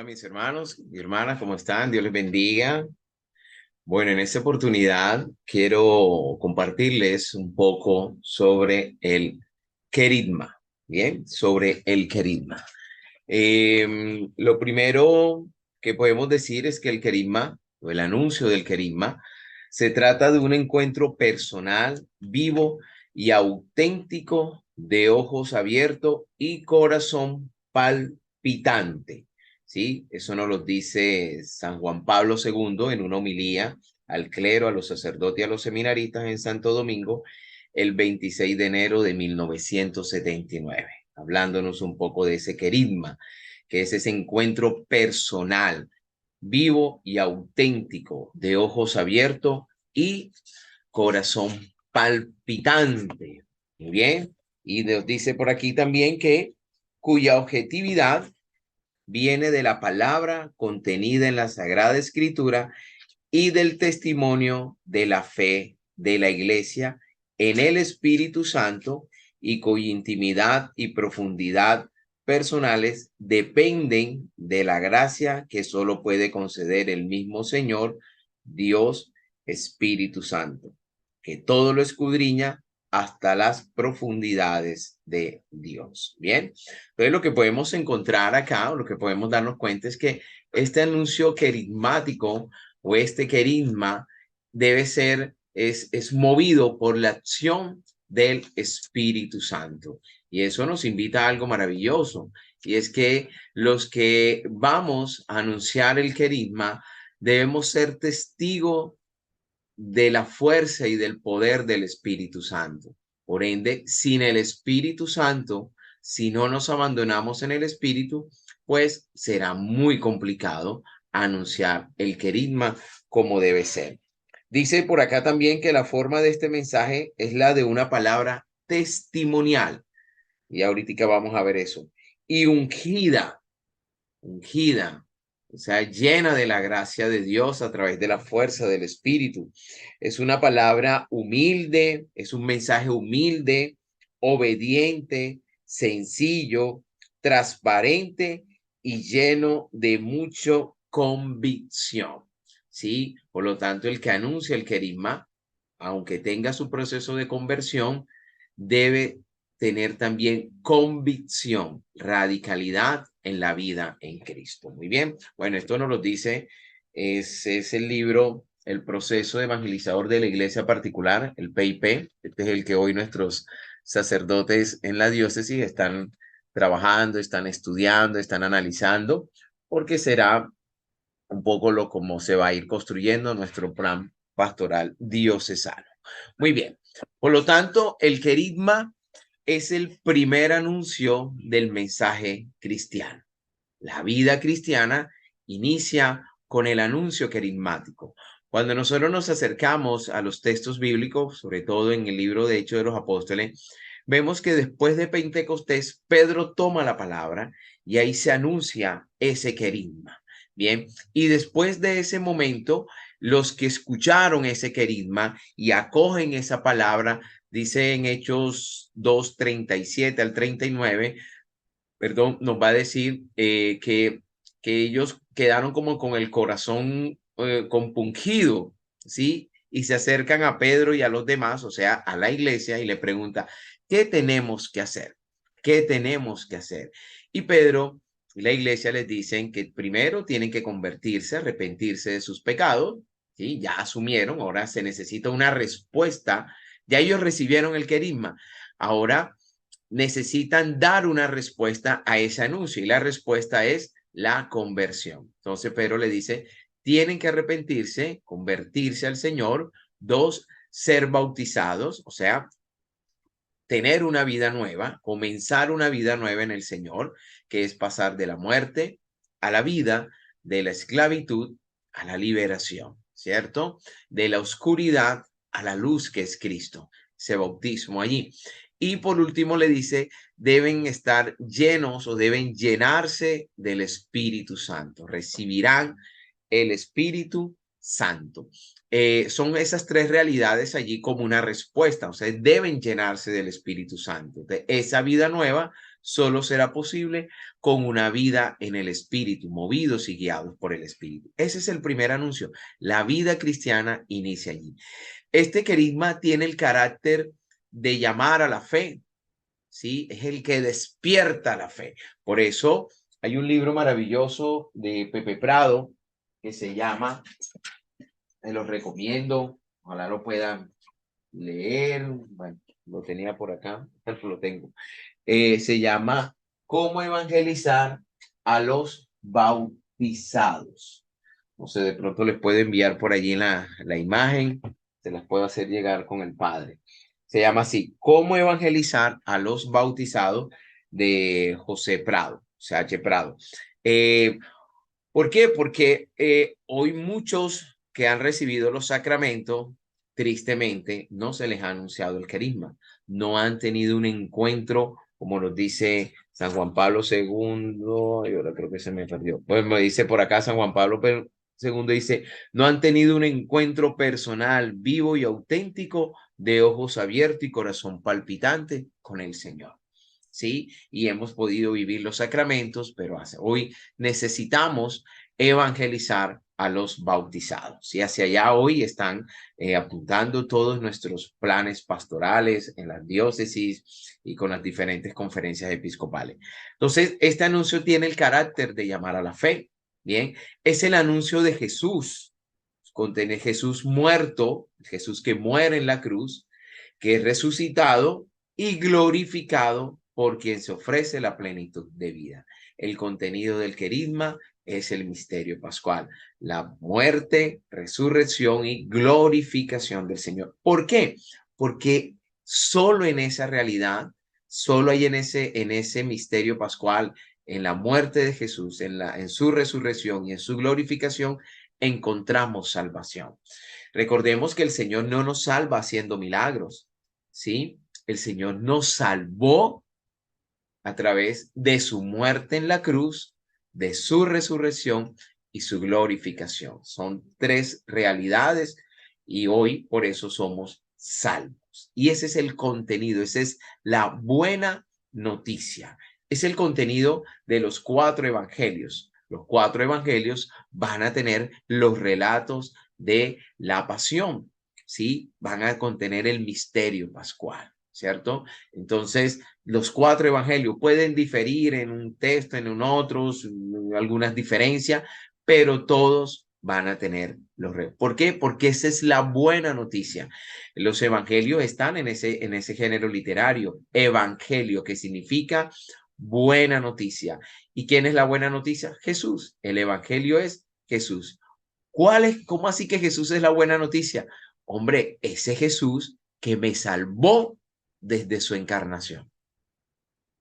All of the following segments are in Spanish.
mis hermanos y hermanas, ¿cómo están? Dios les bendiga. Bueno, en esta oportunidad quiero compartirles un poco sobre el querigma, ¿bien? Sobre el querigma. Lo primero que podemos decir es que el querigma, o el anuncio del querigma, se trata de un encuentro personal, vivo y auténtico de ojos abiertos y corazón palpitante. ¿Sí? Eso nos lo dice San Juan Pablo II en una homilía al clero, a los sacerdotes y a los seminaristas en Santo Domingo el 26 de enero de 1979, hablándonos un poco de ese querigma, que es ese encuentro personal, vivo y auténtico, de ojos abiertos y corazón palpitante. Muy bien. Y nos dice por aquí también que cuya objetividad viene de la palabra contenida en la Sagrada Escritura y del testimonio de la fe de la Iglesia en el Espíritu Santo, y cuya intimidad y profundidad personales dependen de la gracia que solo puede conceder el mismo Señor, Dios Espíritu Santo, que todo lo escudriña hasta las profundidades de Dios. Bien, entonces lo que podemos encontrar acá, o lo que podemos darnos cuenta es que este anuncio querigmático o este querigma debe ser, es movido por la acción del Espíritu Santo. Y eso nos invita a algo maravilloso, y es que los que vamos a anunciar el querigma debemos ser testigos de la fuerza y del poder del Espíritu Santo. Por ende, sin el Espíritu Santo, si no nos abandonamos en el Espíritu, pues será muy complicado anunciar el querigma como debe ser. Dice por acá también que la forma de este mensaje es la de una palabra testimonial. Y ahorita vamos a ver eso. Y ungida, o sea, llena de la gracia de Dios a través de la fuerza del Espíritu. Es una palabra humilde, es un mensaje humilde, obediente, sencillo, transparente y lleno de mucha convicción. ¿Sí? Por lo tanto, el que anuncia el querigma, aunque tenga su proceso de conversión, debe tener también convicción, radicalidad en la vida en Cristo. Muy bien. Bueno, esto nos lo dice, es el libro El proceso evangelizador de la iglesia particular, el PIP. Este es el que hoy nuestros sacerdotes en la diócesis están trabajando, están estudiando, están analizando, porque será un poco lo como se va a ir construyendo nuestro plan pastoral diocesano. Muy bien. Por lo tanto, el querigma es el primer anuncio del mensaje cristiano. La vida cristiana inicia con el anuncio querigmático. Cuando nosotros nos acercamos a los textos bíblicos, sobre todo en el libro de Hechos de los Apóstoles, vemos que después de Pentecostés, Pedro toma la palabra y ahí se anuncia ese querigma. Bien, y después de ese momento, los que escucharon ese querigma y acogen esa palabra, dice en Hechos 2:37 al 39, perdón, nos va a decir que ellos quedaron como con el corazón compungido, ¿sí? Y se acercan a Pedro y a los demás, o sea, a la iglesia, y le pregunta, ¿qué tenemos que hacer? ¿Qué tenemos que hacer? Y Pedro y la iglesia les dicen que primero tienen que convertirse, arrepentirse de sus pecados, ¿sí? Ya asumieron, ahora se necesita una respuesta, ya ellos recibieron el querigma, ahora necesitan dar una respuesta a ese anuncio, y la respuesta es la conversión. Entonces Pedro le dice, tienen que arrepentirse, convertirse al Señor. Dos, ser bautizados, o sea, tener una vida nueva, comenzar una vida nueva en el Señor, que es pasar de la muerte a la vida, de la esclavitud a la liberación, ¿cierto? De la oscuridad a la luz, que es Cristo. Ese bautismo allí. Y por último le dice, deben estar llenos o deben llenarse del Espíritu Santo. Recibirán el Espíritu Santo. Son esas tres realidades allí como una respuesta. O sea, deben llenarse del Espíritu Santo. De esa vida nueva solo será posible con una vida en el Espíritu, movidos y guiados por el Espíritu. Ese es el primer anuncio. La vida cristiana inicia allí. Este querigma tiene el carácter de llamar a la fe, ¿sí? Es el que despierta la fe. Por eso hay un libro maravilloso de Pepe Prado que se llama, se los recomiendo, ojalá lo puedan leer, bueno, lo tenía por acá, lo tengo. Se llama ¿Cómo evangelizar a los bautizados? No sé, de pronto les puedo enviar por allí la imagen, se las puedo hacer llegar con el Padre. Se llama así, ¿Cómo evangelizar a los bautizados? De José Prado, C.H. Prado. ¿Por qué? Porque hoy muchos que han recibido los sacramentos, tristemente, no se les ha anunciado el carisma. No han tenido un encuentro, como nos dice San Juan Pablo II, y ahora creo que se me perdió. Pues me dice por acá San Juan Pablo II, dice, no han tenido un encuentro personal, vivo y auténtico, de ojos abiertos y corazón palpitante con el Señor. ¿Sí? Y hemos podido vivir los sacramentos, pero hoy necesitamos evangelizar a los bautizados. Y hacia allá hoy están apuntando todos nuestros planes pastorales en las diócesis y con las diferentes conferencias episcopales. Entonces, este anuncio tiene el carácter de llamar a la fe. Bien, es el anuncio de Jesús. Contiene Jesús muerto, Jesús que muere en la cruz, que es resucitado y glorificado por quien se ofrece la plenitud de vida. El contenido del querigma es el misterio pascual, la muerte, resurrección y glorificación del Señor. ¿Por qué? Porque solo en esa realidad, solo hay en ese misterio pascual, en la muerte de Jesús, en su resurrección y en su glorificación, encontramos salvación. Recordemos que el Señor no nos salva haciendo milagros, ¿sí? El Señor nos salvó a través de su muerte en la cruz, de su resurrección y su glorificación. Son tres realidades y hoy por eso somos salvos. Y ese es el contenido, esa es la buena noticia. Es el contenido de los 4 evangelios. Los 4 evangelios van a tener los relatos de la pasión, ¿sí? Van a contener el misterio pascual, ¿cierto? Entonces, los 4 evangelios pueden diferir en un texto, en un otro, algunas diferencias, pero todos van a tener los retos. ¿Por qué? Porque esa es la buena noticia. Los evangelios están en ese género literario, evangelio, que significa buena noticia. ¿Y quién es la buena noticia? Jesús. El evangelio es Jesús. ¿Cómo así que Jesús es la buena noticia? Hombre, ese Jesús que me salvó desde su encarnación,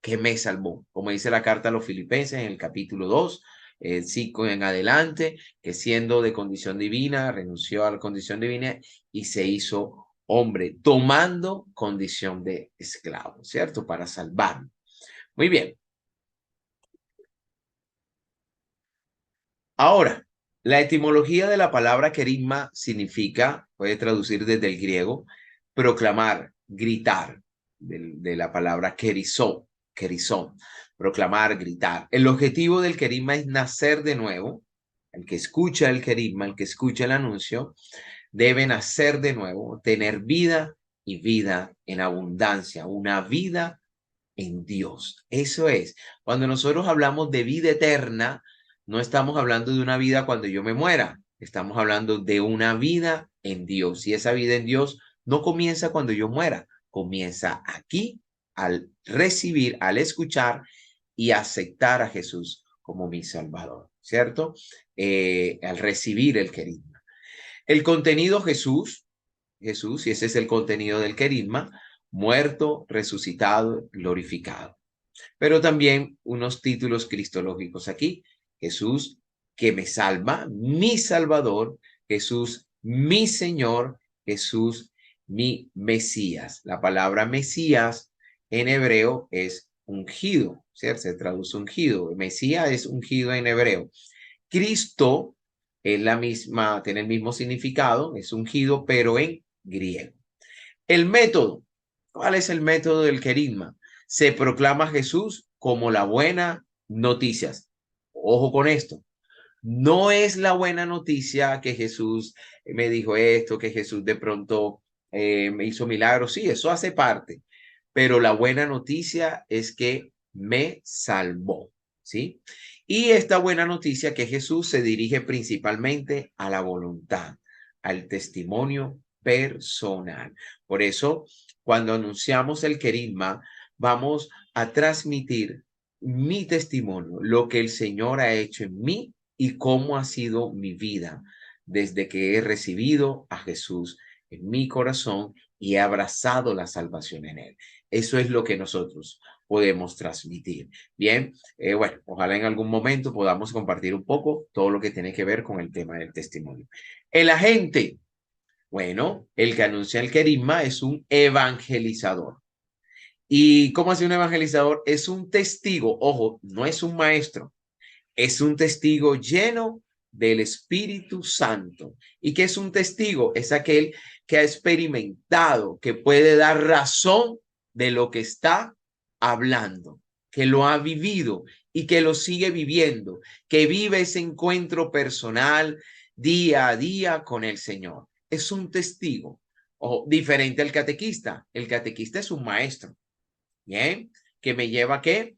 que me salvó, como dice la carta a los Filipenses en el capítulo 2, 5 en adelante, que siendo de condición divina, renunció a la condición divina y se hizo hombre, tomando condición de esclavo, ¿cierto? Para salvarnos. Muy bien. Ahora, la etimología de la palabra querigma significa, puede traducir desde el griego, proclamar, gritar, de la palabra kerizón, proclamar, gritar. El objetivo del querigma es nacer de nuevo. El que escucha el querigma, el que escucha el anuncio, debe nacer de nuevo, tener vida y vida en abundancia, una vida en Dios. Eso es, cuando nosotros hablamos de vida eterna, no estamos hablando de una vida cuando yo me muera, estamos hablando de una vida en Dios. Y esa vida en Dios no comienza cuando yo muera, comienza aquí al recibir, al escuchar y aceptar a Jesús como mi Salvador, ¿cierto? Al recibir el querigma. El contenido Jesús, y ese es el contenido del querigma, muerto, resucitado, glorificado. Pero también unos títulos cristológicos aquí. Jesús que me salva, mi Salvador, Jesús mi Señor, Jesús mi Mesías. La palabra Mesías en hebreo es ungido, ¿cierto? Se traduce ungido. Mesías es ungido en hebreo. Cristo es la misma, tiene el mismo significado, es ungido, pero en griego. El método. ¿Cuál es el método del querigma? Se proclama Jesús como la buena noticia. Ojo con esto. No es la buena noticia que Jesús me dijo esto, que Jesús de pronto me hizo milagros. Sí, eso hace parte. Pero la buena noticia es que me salvó. ¿Sí? Y esta buena noticia que Jesús se dirige principalmente a la voluntad, al testimonio personal. Por eso, cuando anunciamos el querigma, vamos a transmitir mi testimonio, lo que el Señor ha hecho en mí y cómo ha sido mi vida desde que he recibido a Jesús en mi corazón y he abrazado la salvación en él. Eso es lo que nosotros podemos transmitir. Bien, bueno, ojalá en algún momento podamos compartir un poco todo lo que tiene que ver con el tema del testimonio. El agente, bueno, el que anuncia el querigma es un evangelizador. ¿Y cómo hace un evangelizador? Es un testigo, ojo, no es un maestro, es un testigo lleno del Espíritu Santo. ¿Y qué es un testigo? Es aquel que ha experimentado, que puede dar razón de lo que está hablando, que lo ha vivido y que lo sigue viviendo, que vive ese encuentro personal día a día con el Señor. Es un testigo. O diferente al catequista. El catequista es un maestro. Bien, que me lleva a qué?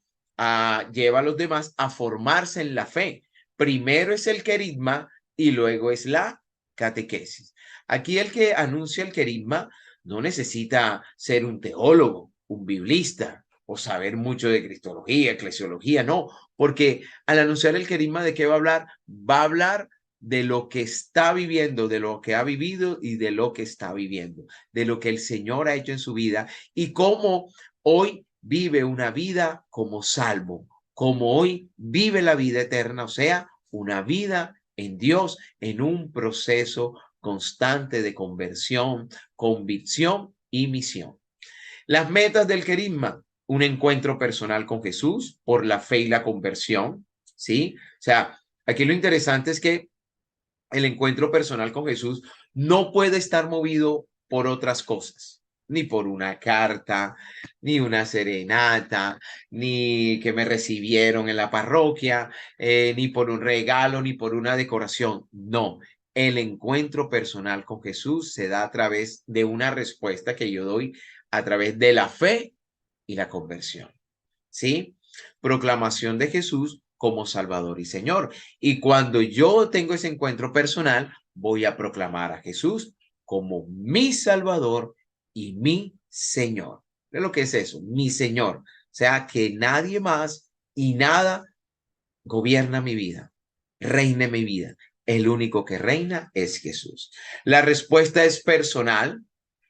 Lleva a los demás a formarse en la fe. Primero es el querigma y luego es la catequesis. Aquí el que anuncia el querigma no necesita ser un teólogo, un biblista o saber mucho de cristología, eclesiología, no, porque al anunciar el querigma, ¿de qué va a hablar? Va a hablar de lo que está viviendo, de lo que ha vivido y de lo que está viviendo, de lo que el Señor ha hecho en su vida y cómo hoy vive una vida como salvo, como hoy vive la vida eterna, o sea, una vida en Dios, en un proceso constante de conversión, convicción y misión. Las metas del querigma, un encuentro personal con Jesús por la fe y la conversión, ¿sí? O sea, aquí lo interesante es que el encuentro personal con Jesús no puede estar movido por otras cosas, ni por una carta, ni una serenata, ni que me recibieron en la parroquia, ni por un regalo, ni por una decoración. No, el encuentro personal con Jesús se da a través de una respuesta que yo doy a través de la fe y la conversión. ¿Sí? Proclamación de Jesús como Salvador y Señor. Y cuando yo tengo ese encuentro personal, voy a proclamar a Jesús como mi Salvador y mi Señor. ¿Qué es lo que es eso? Mi Señor. O sea, que nadie más y nada gobierna mi vida, reina mi vida. El único que reina es Jesús. La respuesta es personal,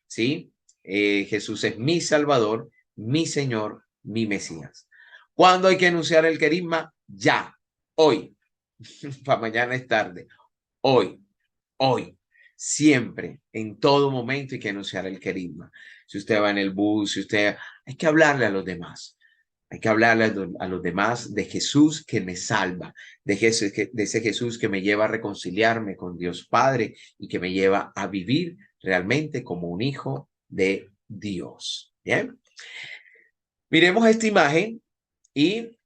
¿sí? Jesús es mi Salvador, mi Señor, mi Mesías. ¿Cuándo hay que anunciar el querigma? Ya, hoy. Para mañana es tarde. Hoy, hoy. Siempre, en todo momento hay que anunciar el querigma. Si usted va en el bus, si usted... Hay que hablarle a los demás. Hay que hablarle a los demás de Jesús que me salva, de ese Jesús que me lleva a reconciliarme con Dios Padre y que me lleva a vivir realmente como un hijo de Dios. Bien, miremos esta imagen y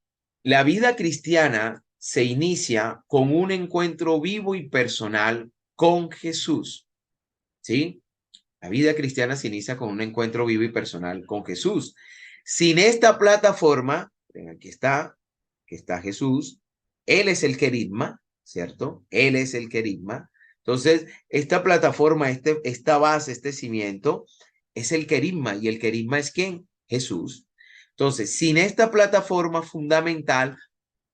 la vida cristiana se inicia con un encuentro vivo y personal con Jesús. ¿Sí? La vida cristiana se inicia con un encuentro vivo y personal con Jesús. Sin esta plataforma, aquí está Jesús, Él es el querigma, ¿cierto? Él es el querigma. Entonces, esta plataforma, esta base, este cimiento, es el querigma. ¿Y el querigma es quién? Jesús. Entonces, sin esta plataforma fundamental,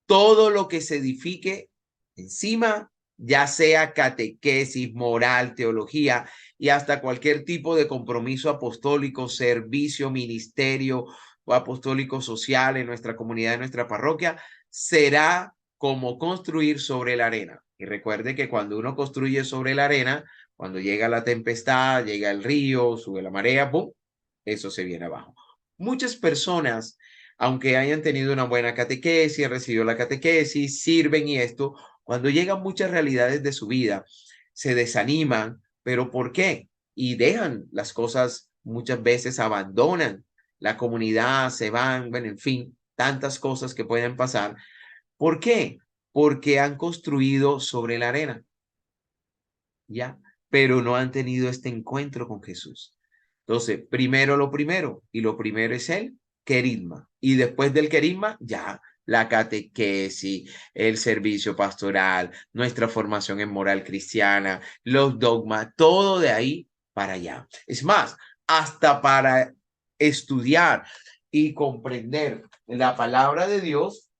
todo lo que se edifique encima, ya sea catequesis, moral, teología y hasta cualquier tipo de compromiso apostólico, servicio, ministerio o apostólico social en nuestra comunidad, en nuestra parroquia, será como construir sobre la arena. Y recuerde que cuando uno construye sobre la arena, cuando llega la tempestad, llega el río, sube la marea, ¡pum!, eso se viene abajo. Muchas personas, aunque hayan tenido una buena catequesis, recibido la catequesis, sirven y esto, cuando llegan muchas realidades de su vida, se desaniman. ¿Pero por qué? Y dejan las cosas, muchas veces abandonan la comunidad, se van, bueno, en fin. tantas cosas que pueden pasar. ¿Por qué? Porque han construido sobre la arena, ¿ya? Pero no han tenido este encuentro con Jesús. Entonces, primero lo primero, y lo primero es el querigma. Y después del querigma, ya la catequesis, el servicio pastoral, nuestra formación en moral cristiana, los dogmas, todo de ahí para allá. Es más, hasta para estudiar y comprender la palabra de Dios,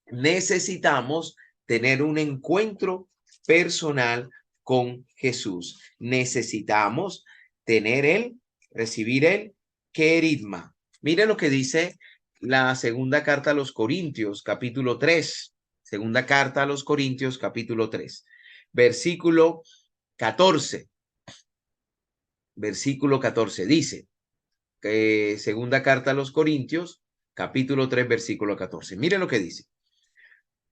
necesitamos tener un encuentro personal con Jesús. Necesitamos recibir el querigma. Mire lo que dice la segunda carta a los Corintios, capítulo 3. Segunda carta a los Corintios, capítulo 3, versículo 14. Versículo 14 dice, segunda carta a los Corintios, capítulo 3, versículo 14. Mire lo que dice.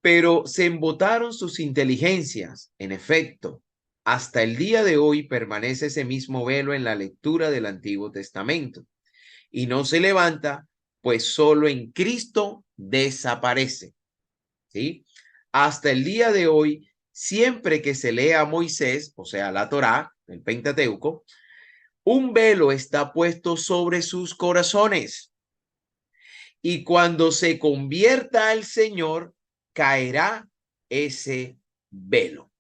Pero se embotaron sus inteligencias. En efecto, hasta el día de hoy permanece ese mismo velo en la lectura del Antiguo Testamento y no se levanta, pues solo en Cristo desaparece. ¿Sí? Hasta el día de hoy, siempre que se lea a Moisés, o sea, la Torá, el Pentateuco, un velo está puesto sobre sus corazones. Y cuando se convierta al Señor, caerá ese velo.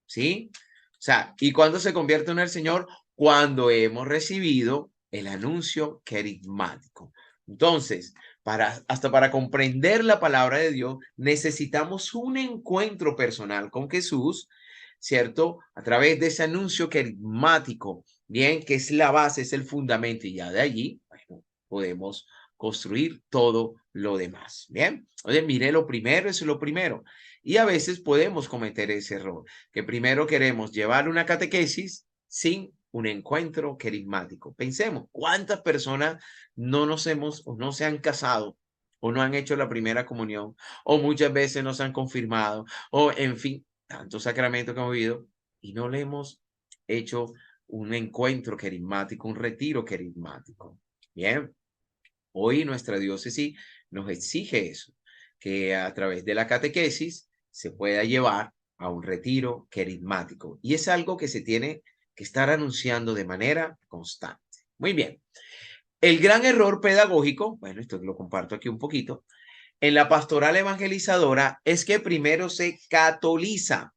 ¿Sí? O sea, ¿y cuando se convierte en el Señor? Cuando hemos recibido el anuncio querigmático. Entonces, hasta para comprender la palabra de Dios, necesitamos un encuentro personal con Jesús, ¿cierto? A través de ese anuncio querigmático, bien, que es la base, es el fundamento, y ya de allí, bueno, podemos construir todo lo demás. Bien, oye, mire, lo primero es lo primero. Y a veces podemos cometer ese error, que primero queremos llevar una catequesis sin un encuentro querigmático. Pensemos, ¿cuántas personas no nos hemos o no se han casado o no han hecho la primera comunión o muchas veces nos han confirmado o en fin, tantos sacramentos que hemos vivido y no le hemos hecho un encuentro querigmático, un retiro querigmático? Bien. Hoy nuestra diócesis nos exige eso, que a través de la catequesis se pueda llevar a un retiro querigmático. Y es algo que se tiene que estar anunciando de manera constante. Muy bien. El gran error pedagógico, bueno, esto lo comparto aquí un poquito, en la pastoral evangelizadora es que primero se catoliza.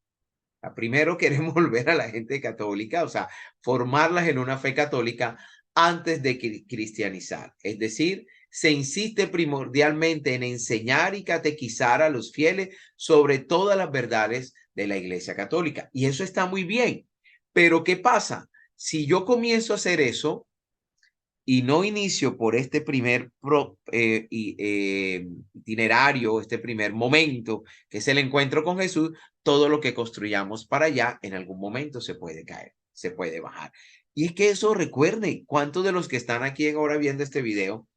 Primero queremos volver a la gente católica, o sea, formarlas en una fe católica antes de cristianizar. Es decir, se insiste primordialmente en enseñar y catequizar a los fieles sobre todas las verdades de la Iglesia Católica. Y eso está muy bien. Pero ¿qué pasa? Si yo comienzo a hacer eso, y no inicio por este primer itinerario, este primer momento, que es el encuentro con Jesús, todo lo que construyamos para allá en algún momento se puede caer, se puede bajar. Y es que eso, recuerde, ¿cuántos de los que están aquí ahora viendo este video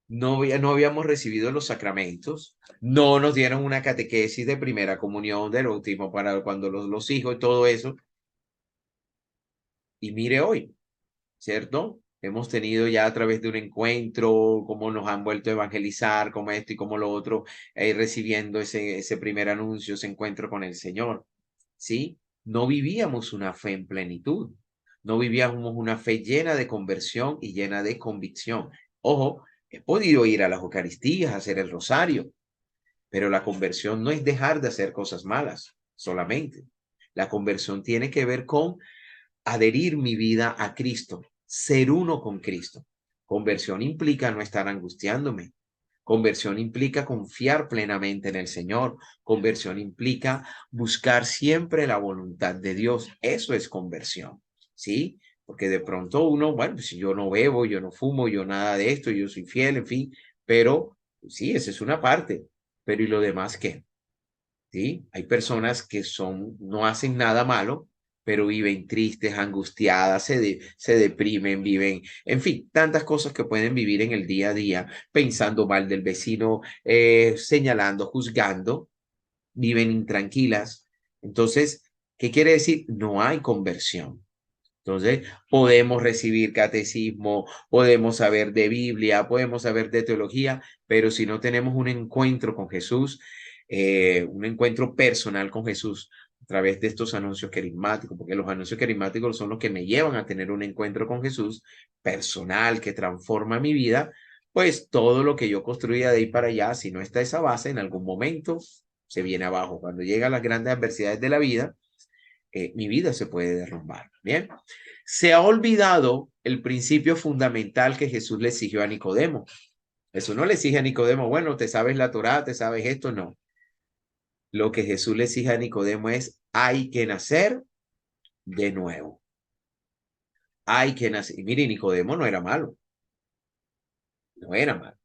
no habíamos recibido los sacramentos? No nos dieron una catequesis de primera comunión, del bautismo para cuando los hijos y todo eso. Y mire hoy, ¿cierto? Hemos tenido ya a través de un encuentro, cómo nos han vuelto a evangelizar, como esto y como lo otro, recibiendo ese primer anuncio, ese encuentro con el Señor, ¿sí? No vivíamos una fe en plenitud, no vivíamos una fe llena de conversión y llena de convicción. Ojo, he podido ir a las Eucaristías, a hacer el rosario, pero la conversión no es dejar de hacer cosas malas solamente. La conversión tiene que ver con adherir mi vida a Cristo, ser uno con Cristo. Conversión implica no estar angustiándome. Conversión implica confiar plenamente en el Señor. Conversión implica buscar siempre la voluntad de Dios. Eso es conversión, ¿sí? Porque de pronto uno, bueno, pues si yo no bebo, yo no fumo, yo nada de esto, yo soy fiel, en fin, pero sí, esa es una parte. Pero ¿y lo demás qué? ¿Sí? Hay personas que no hacen nada malo, pero viven tristes, angustiadas, se deprimen, viven, en fin, tantas cosas que pueden vivir en el día a día, pensando mal del vecino, señalando, juzgando, viven intranquilas. Entonces, ¿qué quiere decir? No hay conversión. Entonces, podemos recibir catecismo, podemos saber de Biblia, podemos saber de teología, pero si no tenemos un encuentro con Jesús, un encuentro personal con Jesús a través de estos anuncios carismáticos, porque los anuncios carismáticos son los que me llevan a tener un encuentro con Jesús personal que transforma mi vida, pues todo lo que yo construía de ahí para allá, si no está esa base, en algún momento se viene abajo. Cuando llegan las grandes adversidades de la vida, mi vida se puede derrumbar. Bien, se ha olvidado el principio fundamental que Jesús le exigió a Nicodemo. Eso no le exige a Nicodemo, bueno, te sabes la Torá, te sabes esto, no. Lo que Jesús le exige a Nicodemo es, hay que nacer de nuevo. Hay que nacer. Y mire, Nicodemo no era malo, no era malo.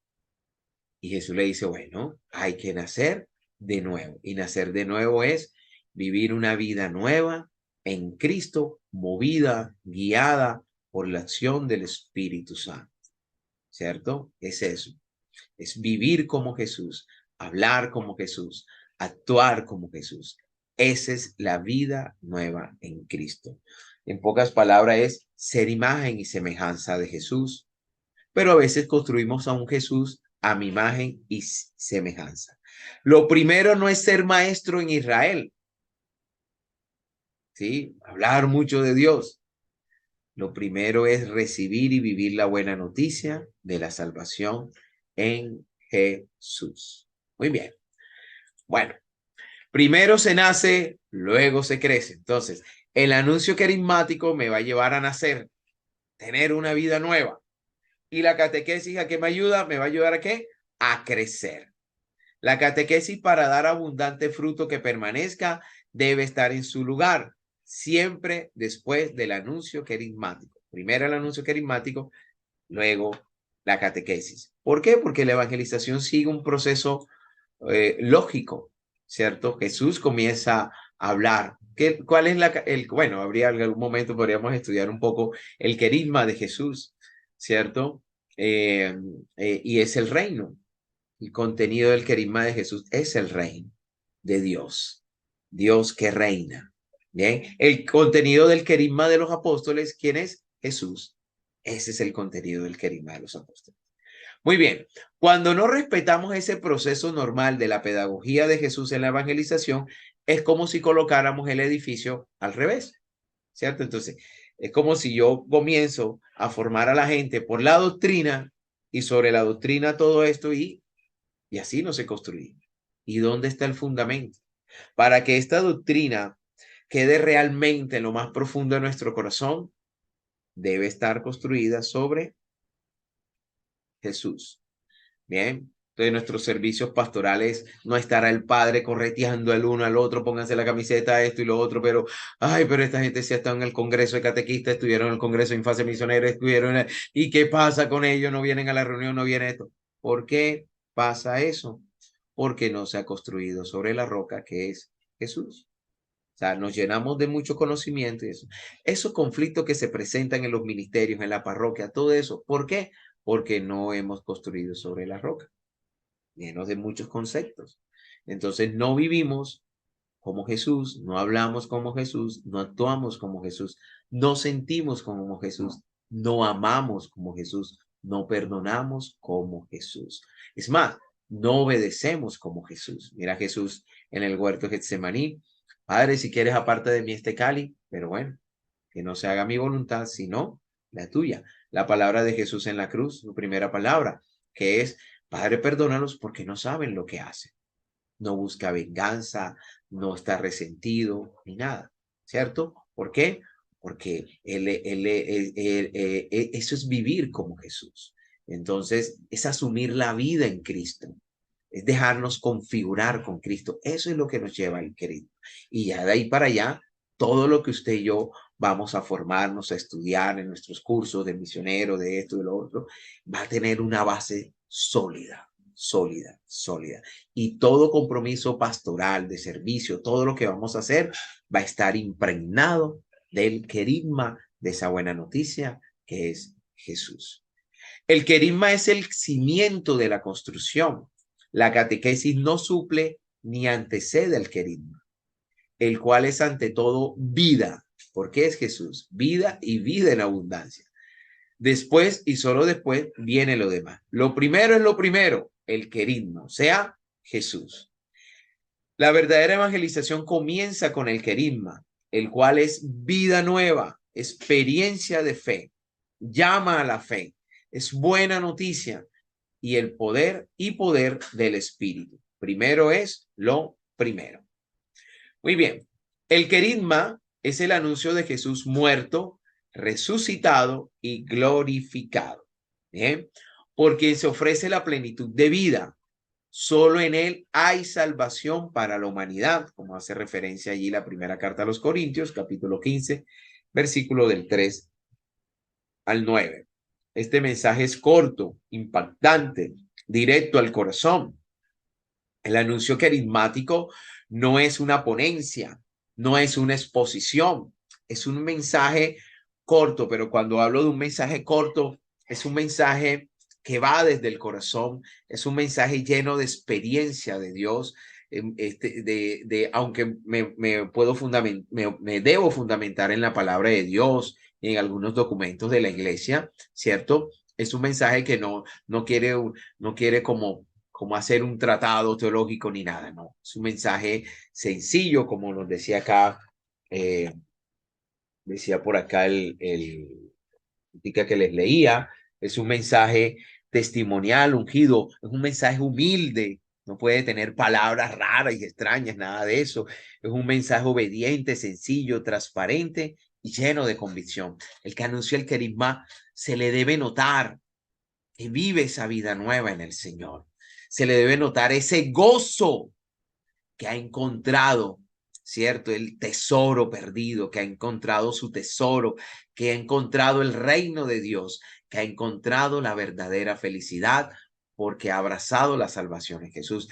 Y Jesús le dice, bueno, hay que nacer de nuevo. Y nacer de nuevo es vivir una vida nueva en Cristo, movida, guiada por la acción del Espíritu Santo. ¿Cierto? Es eso. Es vivir como Jesús, hablar como Jesús, actuar como Jesús. Esa es la vida nueva en Cristo. En pocas palabras es ser imagen y semejanza de Jesús, pero a veces construimos a un Jesús a mi imagen y semejanza. Lo primero no es ser maestro en Israel, ¿sí? Hablar mucho de Dios. Lo primero es recibir y vivir la buena noticia de la salvación en Jesús. Muy bien. Bueno, primero se nace, luego se crece. Entonces, el anuncio carismático me va a llevar a nacer, tener una vida nueva. Y la catequesis, ¿a qué me ayuda? ¿Me va a ayudar a qué? A crecer. La catequesis, para dar abundante fruto que permanezca, debe estar en su lugar, siempre después del anuncio carismático. Primero el anuncio carismático, luego la catequesis. ¿Por qué? Porque la evangelización sigue un proceso lógico, ¿cierto? Jesús comienza a hablar. ¿Cuál es bueno, habría algún momento, podríamos estudiar un poco el querigma de Jesús, ¿cierto? Y es el reino. El contenido del querigma de Jesús es el reino de Dios, Dios que reina. Bien, el contenido del querigma de los apóstoles, ¿quién es? Jesús. Ese es el contenido del querigma de los apóstoles. Muy bien, cuando no respetamos ese proceso normal de la pedagogía de Jesús en la evangelización, es como si colocáramos el edificio al revés, ¿cierto? Entonces, es como si yo comienzo a formar a la gente por la doctrina y sobre la doctrina todo esto y así no se construye. ¿Y dónde está el fundamento? Para que esta doctrina quede realmente en lo más profundo de nuestro corazón, debe estar construida sobre Jesús. Bien, entonces nuestros servicios pastorales no estará el padre correteando al uno al otro, pónganse la camiseta, esto y lo otro, pero, ay, pero esta gente sí ha estado en el Congreso de Catequistas, estuvieron en el Congreso de Infancia Misionera, ¿y qué pasa con ellos? No vienen a la reunión, no viene esto. ¿Por qué pasa eso? Porque no se ha construido sobre la roca que es Jesús. O sea, nos llenamos de mucho conocimiento y eso. Esos conflictos que se presentan en los ministerios, en la parroquia, todo eso. ¿Por qué? Porque no hemos construido sobre la roca, llenos de muchos conceptos. Entonces no vivimos como Jesús, no hablamos como Jesús, no actuamos como Jesús, no sentimos como Jesús, no amamos como Jesús, no perdonamos como Jesús. Es más, no obedecemos como Jesús. Mira Jesús en el huerto de Getsemaní. Padre, si quieres, aparte de mí este cáliz, pero bueno, que no se haga mi voluntad, sino la tuya. La palabra de Jesús en la cruz, su primera palabra, que es, Padre, perdónalos porque no saben lo que hacen. No busca venganza, no está resentido, ni nada, ¿cierto? ¿Por qué? Porque eso es vivir como Jesús. Entonces, es asumir la vida en Cristo, es dejarnos configurar con Cristo. Eso es lo que nos lleva al querido. Y ya de ahí para allá, todo lo que usted y yo vamos a formarnos, a estudiar en nuestros cursos de misionero, de esto y de lo otro, va a tener una base sólida, sólida, sólida. Y todo compromiso pastoral, de servicio, todo lo que vamos a hacer va a estar impregnado del querigma de esa buena noticia que es Jesús. El querigma es el cimiento de la construcción. La catequesis no suple ni antecede al querigma, el cual es ante todo vida. porque es Jesús, vida y vida en abundancia. Después y solo después viene lo demás. Lo primero es lo primero, el querigma, o sea, Jesús. La verdadera evangelización comienza con el querigma, el cual es vida nueva, experiencia de fe, llama a la fe, es buena noticia y el poder del Espíritu. Primero es lo primero. Muy bien, el querigma es el anuncio de Jesús muerto, resucitado y glorificado. Bien, porque se ofrece la plenitud de vida. Solo en él hay salvación para la humanidad, como hace referencia allí la primera carta a los Corintios, capítulo 15, versículo del 3 al 9. Este mensaje es corto, impactante, directo al corazón. El anuncio carismático no es una ponencia, no es una exposición, es un mensaje corto, pero cuando hablo de un mensaje corto, es un mensaje que va desde el corazón, es un mensaje lleno de experiencia de Dios, aunque me puedo me debo fundamentar en la palabra de Dios, en algunos documentos de la iglesia, ¿cierto? Es un mensaje que no quiere como hacer un tratado teológico ni nada, no. Es un mensaje sencillo, como nos decía acá, decía por acá el que les leía, es un mensaje testimonial, ungido, es un mensaje humilde, no puede tener palabras raras y extrañas, nada de eso. Es un mensaje obediente, sencillo, transparente y lleno de convicción. El que anunció el querigma se le debe notar que vive esa vida nueva en el Señor. Se le debe notar ese gozo que ha encontrado, ¿cierto? El tesoro perdido, que ha encontrado su tesoro, que ha encontrado el reino de Dios, que ha encontrado la verdadera felicidad porque ha abrazado la salvación en Jesús.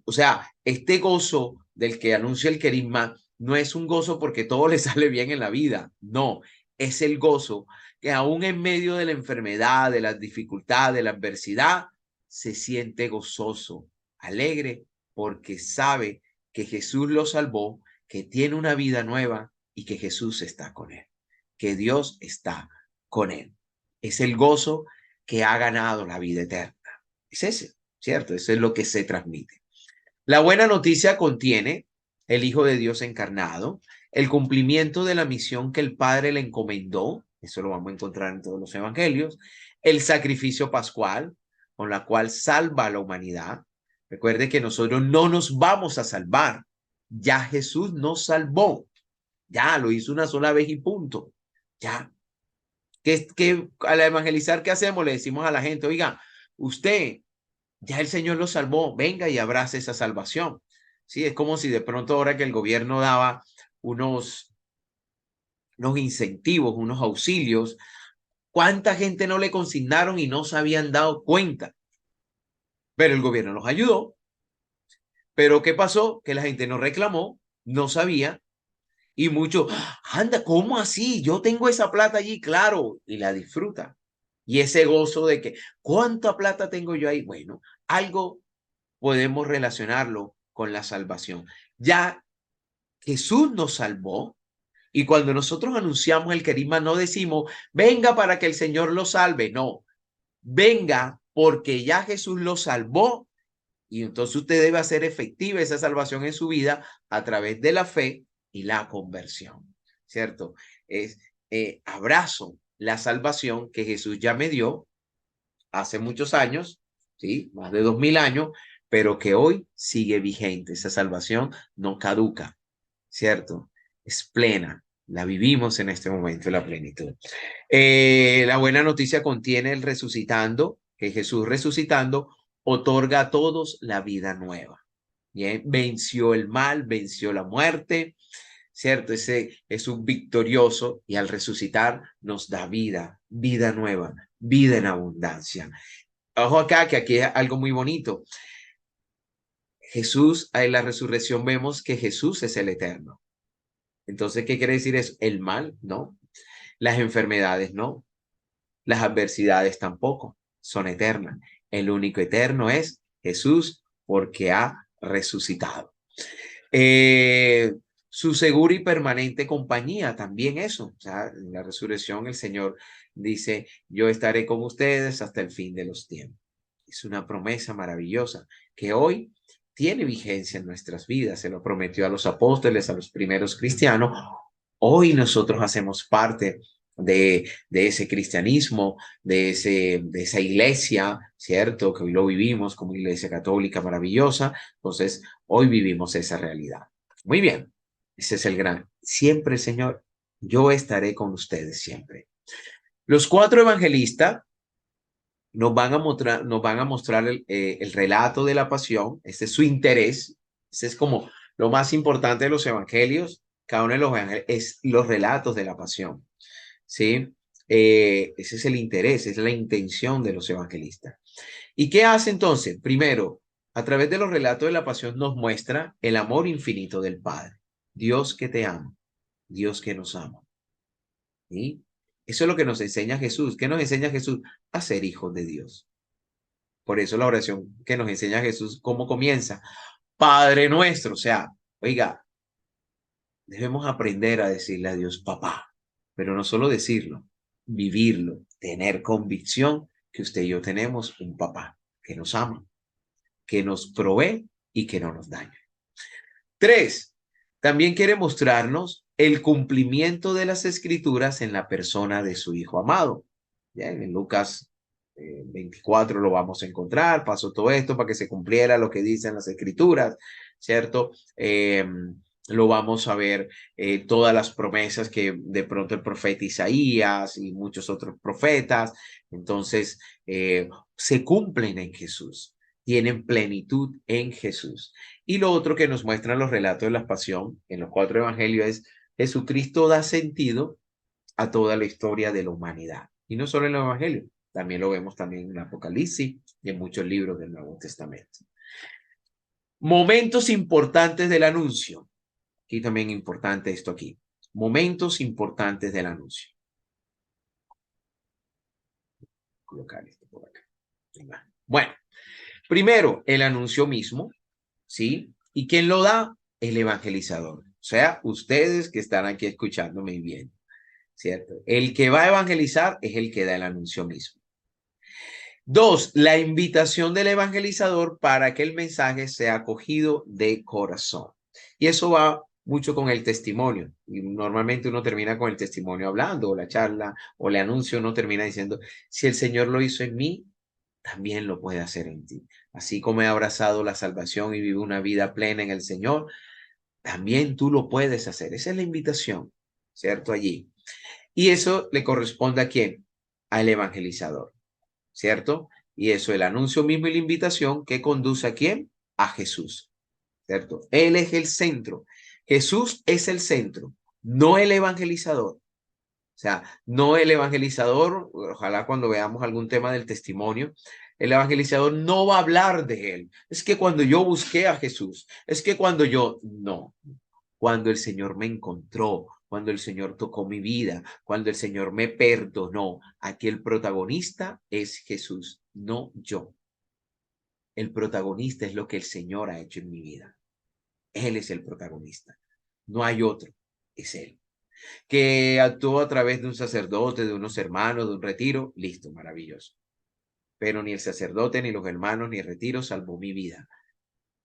O sea, este gozo del que anuncia el querigma no es un gozo porque todo le sale bien en la vida, no, es el gozo que aún en medio de la enfermedad, de las dificultades, de la adversidad, se siente gozoso, alegre, porque sabe que Jesús lo salvó, que tiene una vida nueva y que Jesús está con él, que Dios está con él. Es el gozo que ha ganado la vida eterna. Es ese, ¿cierto? Eso es lo que se transmite. La buena noticia contiene el Hijo de Dios encarnado, el cumplimiento de la misión que el Padre le encomendó, eso lo vamos a encontrar en todos los evangelios, el sacrificio pascual, con la cual salva a la humanidad. Recuerde que nosotros no nos vamos a salvar, ya Jesús nos salvó, ya lo hizo una sola vez y punto, ya. Que al evangelizar, ¿qué hacemos? Le decimos a la gente, oiga, usted ya el Señor lo salvó, venga y abrace esa salvación. Sí, es como si de pronto ahora que el gobierno daba unos incentivos, unos auxilios, ¿cuánta gente no le consignaron y no se habían dado cuenta? Pero el gobierno los ayudó. Pero ¿qué pasó? Que la gente no reclamó, no sabía, y muchos, anda, ¿cómo así? Yo tengo esa plata allí, claro, y la disfruta. Y ese gozo de que, ¿cuánta plata tengo yo ahí? Bueno, algo podemos relacionarlo con la salvación. Ya Jesús nos salvó y cuando nosotros anunciamos el querigma no decimos, venga para que el Señor lo salve, no, venga porque ya Jesús lo salvó y entonces usted debe hacer efectiva esa salvación en su vida a través de la fe y la conversión, ¿cierto? Es abrazo la salvación que Jesús ya me dio hace muchos años, ¿sí? Más de 2000 años, pero que hoy sigue vigente. Esa salvación no caduca, ¿cierto? Es plena. La vivimos en este momento, la plenitud. La buena noticia contiene el resucitando, que Jesús resucitando otorga a todos la vida nueva. Bien, venció el mal, venció la muerte, ¿cierto? Ese es un victorioso y al resucitar nos da vida, vida nueva, vida en abundancia. Ojo acá, que aquí es algo muy bonito. Jesús, en la resurrección vemos que Jesús es el eterno. Entonces, ¿qué quiere decir eso? El mal, ¿no? Las enfermedades, ¿no? Las adversidades tampoco son eternas. El único eterno es Jesús porque ha resucitado. su segura y permanente compañía, también eso. O sea, en la resurrección el Señor dice, yo estaré con ustedes hasta el fin de los tiempos. Es una promesa maravillosa que hoy tiene vigencia en nuestras vidas. Se lo prometió a los apóstoles, a los primeros cristianos. Hoy nosotros hacemos parte de ese cristianismo, de esa iglesia, ¿cierto? Que hoy lo vivimos como iglesia católica maravillosa. Entonces, hoy vivimos esa realidad. Muy bien, ese es el gran. Siempre, Señor, yo estaré con ustedes siempre. Los cuatro evangelistas nos van a mostrar el relato de la pasión. Ese es su interés. Ese es como lo más importante de los evangelios. Cada uno de los evangelios es los relatos de la pasión. ¿Sí? Ese es el interés, es la intención de los evangelistas. ¿Y qué hace entonces? Primero, a través de los relatos de la pasión nos muestra el amor infinito del Padre. Dios que te ama, Dios que nos ama. ¿Sí? Eso es lo que nos enseña Jesús. ¿Qué nos enseña Jesús? A ser hijos de Dios. Por eso la oración que nos enseña Jesús, ¿cómo comienza? Padre nuestro. O sea, oiga, debemos aprender a decirle a Dios, papá, pero no solo decirlo, vivirlo, tener convicción que usted y yo tenemos un papá que nos ama, que nos provee y que no nos daña. 3, también quiere mostrarnos el cumplimiento de las escrituras en la persona de su Hijo amado. Ya en Lucas 24 lo vamos a encontrar, pasó todo esto para que se cumpliera lo que dicen las escrituras, ¿cierto? Lo vamos a ver todas las promesas que de pronto el profeta Isaías y muchos otros profetas, entonces se cumplen en Jesús, tienen plenitud en Jesús. Y lo otro que nos muestran los relatos de la pasión en los cuatro evangelios es Jesucristo da sentido a toda la historia de la humanidad. Y no solo en el evangelio, también lo vemos también en el Apocalipsis y en muchos libros del Nuevo Testamento. Momentos importantes del anuncio. Aquí también importante esto aquí. Momentos importantes del anuncio. Colocar esto por acá. Bueno, primero el anuncio mismo, ¿sí? ¿Y quién lo da? El evangelizador. O sea, ustedes que están aquí escuchándome bien, ¿cierto? El que va a evangelizar es el que da el anuncio mismo. 2, la invitación del evangelizador para que el mensaje sea acogido de corazón. Y eso va mucho con el testimonio. Y normalmente uno termina con el testimonio hablando, o la charla, o el anuncio, uno termina diciendo, si el Señor lo hizo en mí, también lo puede hacer en ti. Así como he abrazado la salvación y vivo una vida plena en el Señor, también tú lo puedes hacer. Esa es la invitación, ¿cierto? Allí. Y eso le corresponde a quién? Al evangelizador, ¿cierto? Y eso, el anuncio mismo y la invitación que conduce a quién? A Jesús, ¿cierto? Él es el centro. Jesús es el centro, no el evangelizador. O sea, no el evangelizador, ojalá cuando veamos algún tema del testimonio, el evangelizador no va a hablar de él. Es que cuando yo busqué a Jesús, es que cuando yo, no, cuando el Señor me encontró, cuando el Señor tocó mi vida, cuando el Señor me perdonó, aquí el protagonista es Jesús, no yo. El protagonista es lo que el Señor ha hecho en mi vida. Él es el protagonista. No hay otro, es Él. Que actuó a través de un sacerdote, de unos hermanos, de un retiro, listo, maravilloso. Pero ni el sacerdote, ni los hermanos, ni el retiro salvó mi vida.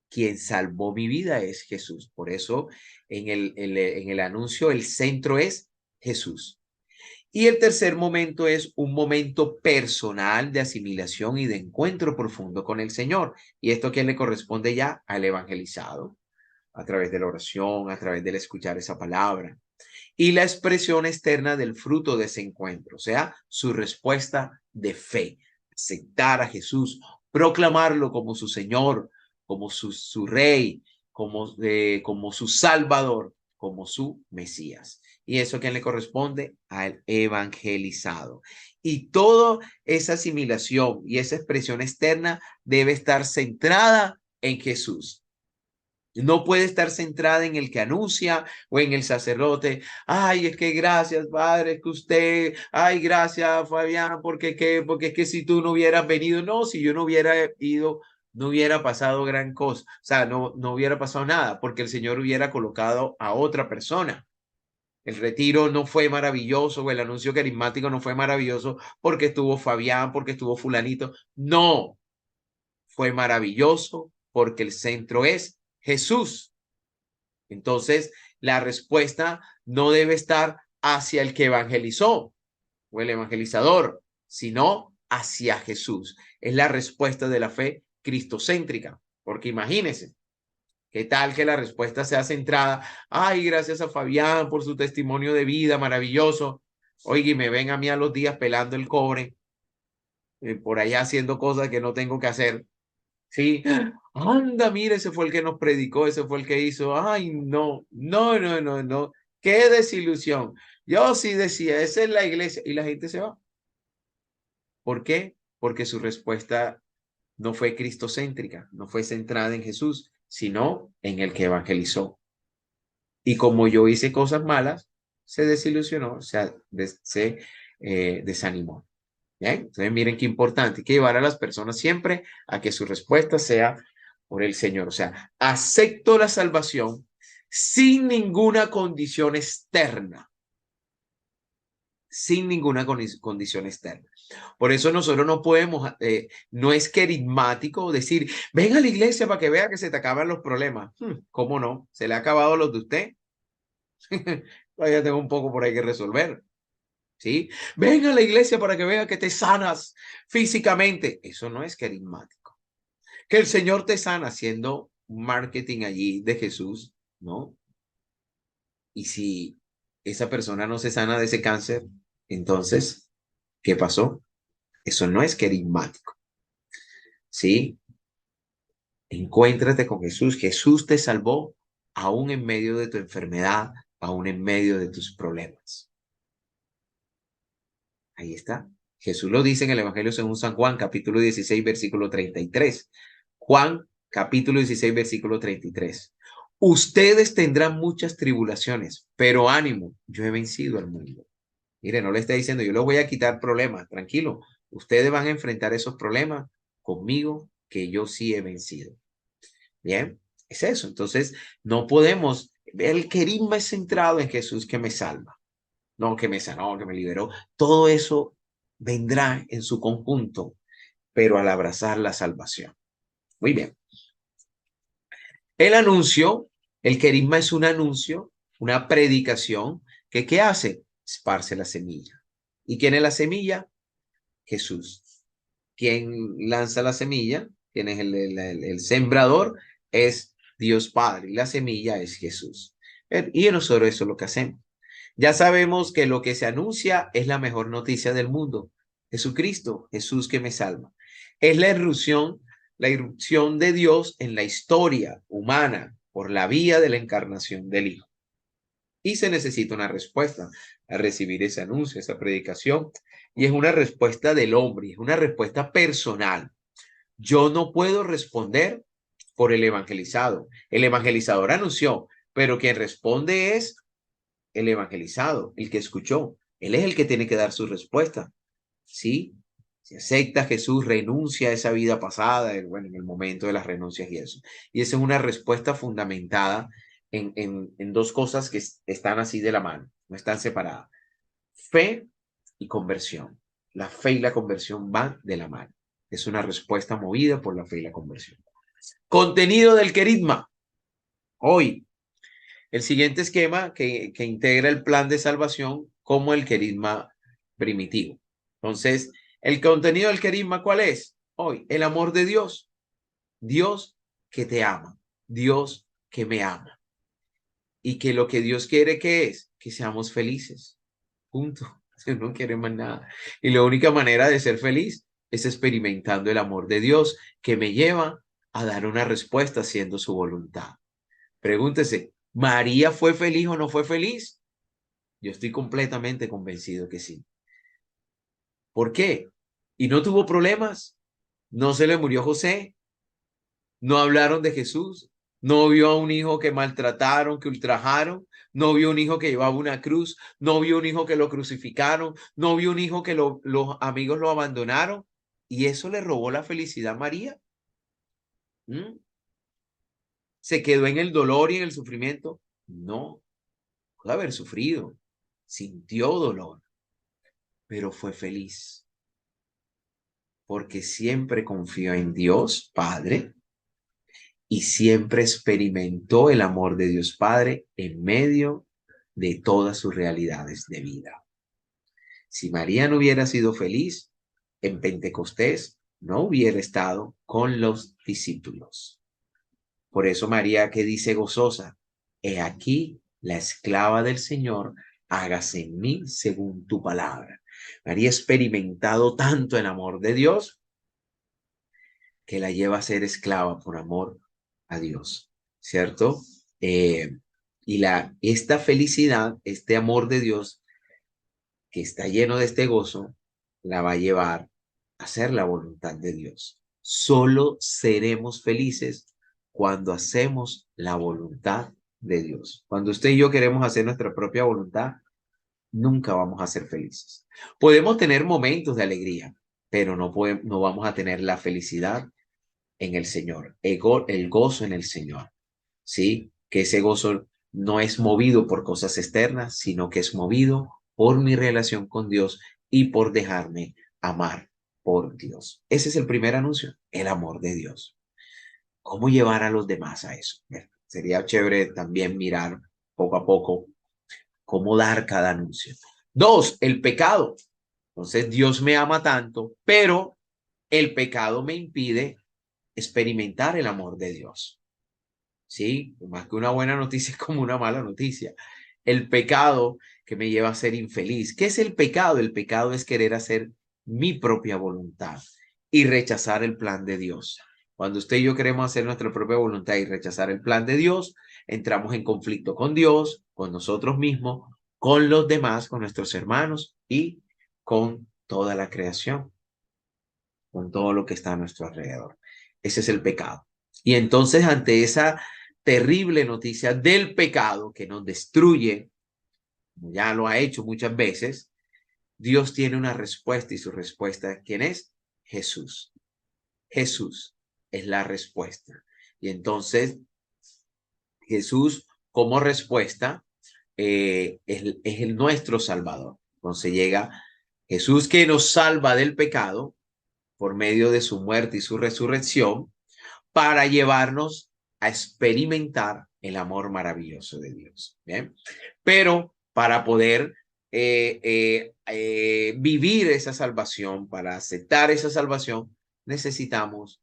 Quien salvó mi vida es Jesús. Por eso en el anuncio el centro es Jesús. Y el tercer momento es un momento personal de asimilación y de encuentro profundo con el Señor. Y esto que le corresponde ya al evangelizado, a través de la oración, a través del escuchar esa palabra. Y la expresión externa del fruto de ese encuentro, o sea, su respuesta de fe, aceptar a Jesús, proclamarlo como su Señor, como su Rey, como su Salvador, como su Mesías. Y eso a quién le corresponde al evangelizado. Y toda esa asimilación y esa expresión externa debe estar centrada en Jesús. No puede estar centrada en el que anuncia o en el sacerdote. Ay, es que gracias, padre, es que usted, ay, gracias, Fabián, porque es que si tú no hubieras venido, no, si yo no hubiera ido, no hubiera pasado gran cosa, o sea, no hubiera pasado nada, porque el Señor hubiera colocado a otra persona. El retiro no fue maravilloso, o el anuncio carismático no fue maravilloso porque estuvo Fabián, porque estuvo fulanito. No, fue maravilloso porque el centro es Jesús. Entonces, la respuesta no debe estar hacia el que evangelizó o el evangelizador, sino hacia Jesús. Es la respuesta de la fe cristocéntrica, porque imagínense, ¿qué tal que la respuesta sea centrada? Ay, gracias a Fabián por su testimonio de vida maravilloso. Oye, y me ven a mí a los días pelando el cobre, por allá haciendo cosas que no tengo que hacer. Sí, anda, mire, ese fue el que nos predicó, ese fue el que hizo. Ay, no, no, no, no, no. Qué desilusión. Yo sí decía, esa es la iglesia y la gente se va. ¿Por qué? Porque su respuesta no fue cristocéntrica, no fue centrada en Jesús, sino en el que evangelizó. Y como yo hice cosas malas, se desilusionó, o sea, se desanimó. ¿Bien? Entonces, miren qué importante, hay que llevar a las personas siempre a que su respuesta sea por el Señor. O sea, acepto la salvación sin ninguna condición externa, sin ninguna condición externa. Por eso nosotros no podemos, no es carismático decir, ven a la iglesia para que vea que se te acaban los problemas. ¿Cómo no? ¿Se le ha acabado los de usted? Todavía tengo un poco por ahí que resolver. ¿Sí? Ven a la iglesia para que vea que te sanas físicamente. Eso no es carismático. Que el Señor te sana haciendo marketing allí de Jesús, ¿no? Y si esa persona no se sana de ese cáncer, entonces, ¿qué pasó? Eso no es carismático, ¿sí? Encuéntrate con Jesús. Jesús te salvó aún en medio de tu enfermedad, aún en medio de tus problemas. Ahí está. Jesús lo dice en el Evangelio según San Juan, capítulo 16, versículo 33. Juan, capítulo 16, versículo 33. Ustedes tendrán muchas tribulaciones, pero ánimo, yo he vencido al mundo. Mire, no le está diciendo, yo les voy a quitar problemas, tranquilo. Ustedes van a enfrentar esos problemas conmigo, que yo sí he vencido. Bien, es eso. Entonces, no podemos, el querigma es centrado en Jesús que me salva, no que me sanó, que me liberó. Todo eso vendrá en su conjunto, pero al abrazar la salvación. Muy bien. El anuncio, el querigma es un anuncio, una predicación que ¿qué hace? Esparce la semilla. ¿Y quién es la semilla? Jesús. ¿Quién lanza la semilla? ¿Quién es el sembrador? Es Dios Padre. Y la semilla es Jesús. Y nosotros eso es lo que hacemos. Ya sabemos que lo que se anuncia es la mejor noticia del mundo. Jesucristo, Jesús que me salva. Es la irrupción de Dios en la historia humana por la vía de la encarnación del Hijo. Y se necesita una respuesta a recibir ese anuncio, esa predicación. Y es una respuesta del hombre, es una respuesta personal. Yo no puedo responder por el evangelizado. El evangelizador anunció, pero quien responde es el evangelizado, el que escuchó. Él es el que tiene que dar su respuesta. ¿Sí? Si acepta a Jesús, renuncia a esa vida pasada, bueno, en el momento de las renuncias y eso. Y esa es una respuesta fundamentada en dos cosas que están así de la mano, no están separadas. Fe y conversión. La fe y la conversión van de la mano. Es una respuesta movida por la fe y la conversión. Contenido del querigma. Hoy, el siguiente esquema que integra el plan de salvación como el querigma primitivo. Entonces, el contenido del querigma, ¿cuál es? Hoy, el amor de Dios. Dios que te ama. Dios que me ama. Y que lo que Dios quiere, ¿qué es? Que seamos felices. Punto. No quiere más nada. Y la única manera de ser feliz es experimentando el amor de Dios que me lleva a dar una respuesta haciendo su voluntad. Pregúntese, ¿María fue feliz o no fue feliz? Yo estoy completamente convencido que sí. ¿Por qué? ¿Y no tuvo problemas? ¿No se le murió José? ¿No hablaron de Jesús? ¿No vio a un hijo que maltrataron, que ultrajaron? ¿No vio un hijo que llevaba una cruz? ¿No vio un hijo que lo crucificaron? ¿No vio un hijo que los amigos lo abandonaron? ¿Y eso le robó la felicidad a María? ¿Mm? ¿Se quedó en el dolor y en el sufrimiento? No, pudo haber sufrido, sintió dolor, pero fue feliz porque siempre confió en Dios Padre y siempre experimentó el amor de Dios Padre en medio de todas sus realidades de vida. Si María no hubiera sido feliz en Pentecostés, no hubiera estado con los discípulos. Por eso María que dice gozosa, he aquí la esclava del Señor, hágase en mí según tu palabra. María ha experimentado tanto el amor de Dios que la lleva a ser esclava por amor a Dios, ¿cierto? Esta felicidad, este amor de Dios que está lleno de este gozo, la va a llevar a hacer la voluntad de Dios. Solo seremos felices cuando hacemos la voluntad de Dios. Cuando usted y yo queremos hacer nuestra propia voluntad, nunca vamos a ser felices. Podemos tener momentos de alegría, pero no vamos a tener la felicidad en el Señor, el gozo en el Señor, ¿sí? Que ese gozo no es movido por cosas externas, sino que es movido por mi relación con Dios y por dejarme amar por Dios. Ese es el primer anuncio, el amor de Dios. ¿Cómo llevar a los demás a eso? Sería chévere también mirar poco a poco cómo dar cada anuncio. Dos, el pecado. Entonces Dios me ama tanto, pero el pecado me impide experimentar el amor de Dios. ¿Sí? Más que una buena noticia es como una mala noticia. El pecado que me lleva a ser infeliz. ¿Qué es el pecado? El pecado es querer hacer mi propia voluntad y rechazar el plan de Dios. Cuando usted y yo queremos hacer nuestra propia voluntad y rechazar el plan de Dios, entramos en conflicto con Dios, con nosotros mismos, con los demás, con nuestros hermanos y con toda la creación, con todo lo que está a nuestro alrededor. Ese es el pecado. Y entonces ante esa terrible noticia del pecado que nos destruye, como ya lo ha hecho muchas veces, Dios tiene una respuesta y su respuesta, ¿quién es? Jesús. Jesús es la respuesta. Y entonces Jesús como respuesta es el nuestro Salvador. Entonces llega Jesús que nos salva del pecado por medio de su muerte y su resurrección para llevarnos a experimentar el amor maravilloso de Dios. ¿Bien? Pero para poder vivir esa salvación, para aceptar esa salvación, necesitamos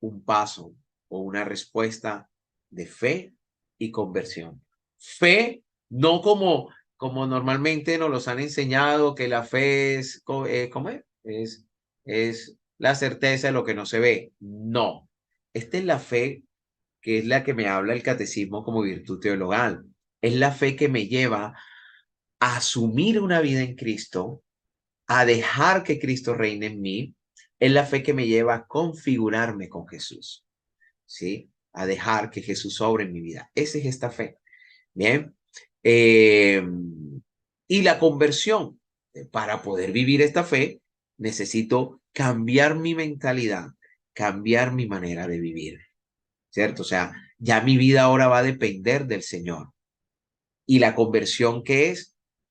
un paso o una respuesta de fe y conversión. Fe, no como normalmente nos los han enseñado, que la fe es, ¿cómo es? Es la certeza de lo que no se ve. No, esta es la fe que es la que me habla el catecismo como virtud teologal. Es la fe que me lleva a asumir una vida en Cristo, a dejar que Cristo reine en mí. Es la fe que me lleva a configurarme con Jesús, ¿sí? A dejar que Jesús obre en mi vida. Esa es esta fe. Bien. Eh, y la conversión. Para poder vivir esta fe, necesito cambiar mi mentalidad, cambiar mi manera de vivir. ¿Cierto? O sea, ya mi vida ahora va a depender del Señor. Y la conversión que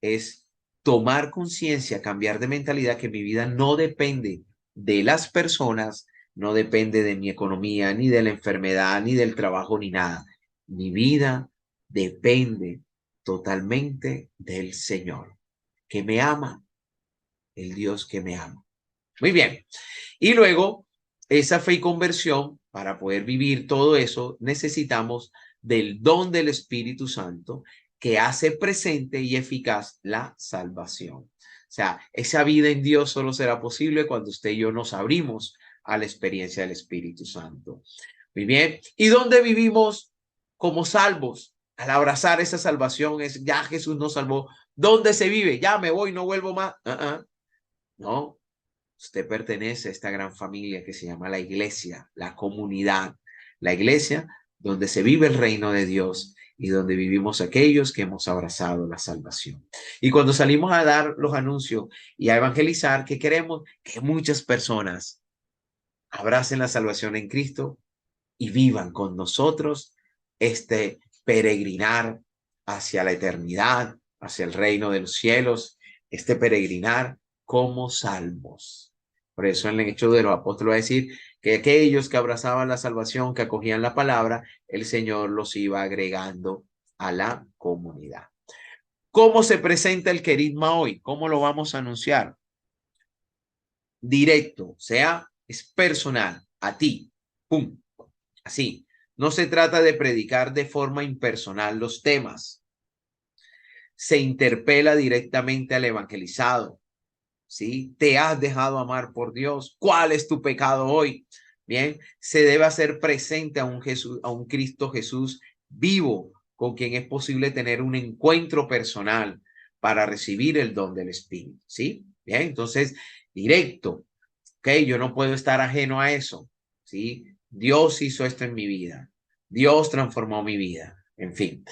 es tomar conciencia, cambiar de mentalidad, que mi vida no depende de las personas, no depende de mi economía, ni de la enfermedad, ni del trabajo, ni nada. Mi vida depende totalmente del Señor, que me ama, el Dios que me ama. Muy bien. Y luego, esa fe y conversión, para poder vivir todo eso, necesitamos del don del Espíritu Santo que hace presente y eficaz la salvación. O sea, esa vida en Dios solo será posible cuando usted y yo nos abrimos a la experiencia del Espíritu Santo. Muy bien. ¿Y dónde vivimos como salvos? Al abrazar esa salvación es, ya Jesús nos salvó. ¿Dónde se vive? Ya me voy, no vuelvo más. No, usted pertenece a esta gran familia que se llama la iglesia, la comunidad, la iglesia donde se vive el reino de Dios y donde vivimos aquellos que hemos abrazado la salvación. Y cuando salimos a dar los anuncios y a evangelizar, ¿qué queremos? Que muchas personas abracen la salvación en Cristo y vivan con nosotros este peregrinar hacia la eternidad, hacia el reino de los cielos, este peregrinar como salvos. Por eso en el Hecho de los Apóstoles va a decir que aquellos que abrazaban la salvación, que acogían la palabra, el Señor los iba agregando a la comunidad. ¿Cómo se presenta el querigma hoy? ¿Cómo lo vamos a anunciar? Directo, o sea, es personal, a ti, pum, así. No se trata de predicar de forma impersonal los temas. Se interpela directamente al evangelizado. ¿Sí? ¿Te has dejado amar por Dios? ¿Cuál es tu pecado hoy? Bien, se debe hacer presente a un Jesús, a un Cristo Jesús vivo, con quien es posible tener un encuentro personal para recibir el don del Espíritu. ¿Sí? Bien, entonces, directo. Ok, yo no puedo estar ajeno a eso. ¿Sí? Dios hizo esto en mi vida. Dios transformó mi vida. En fin.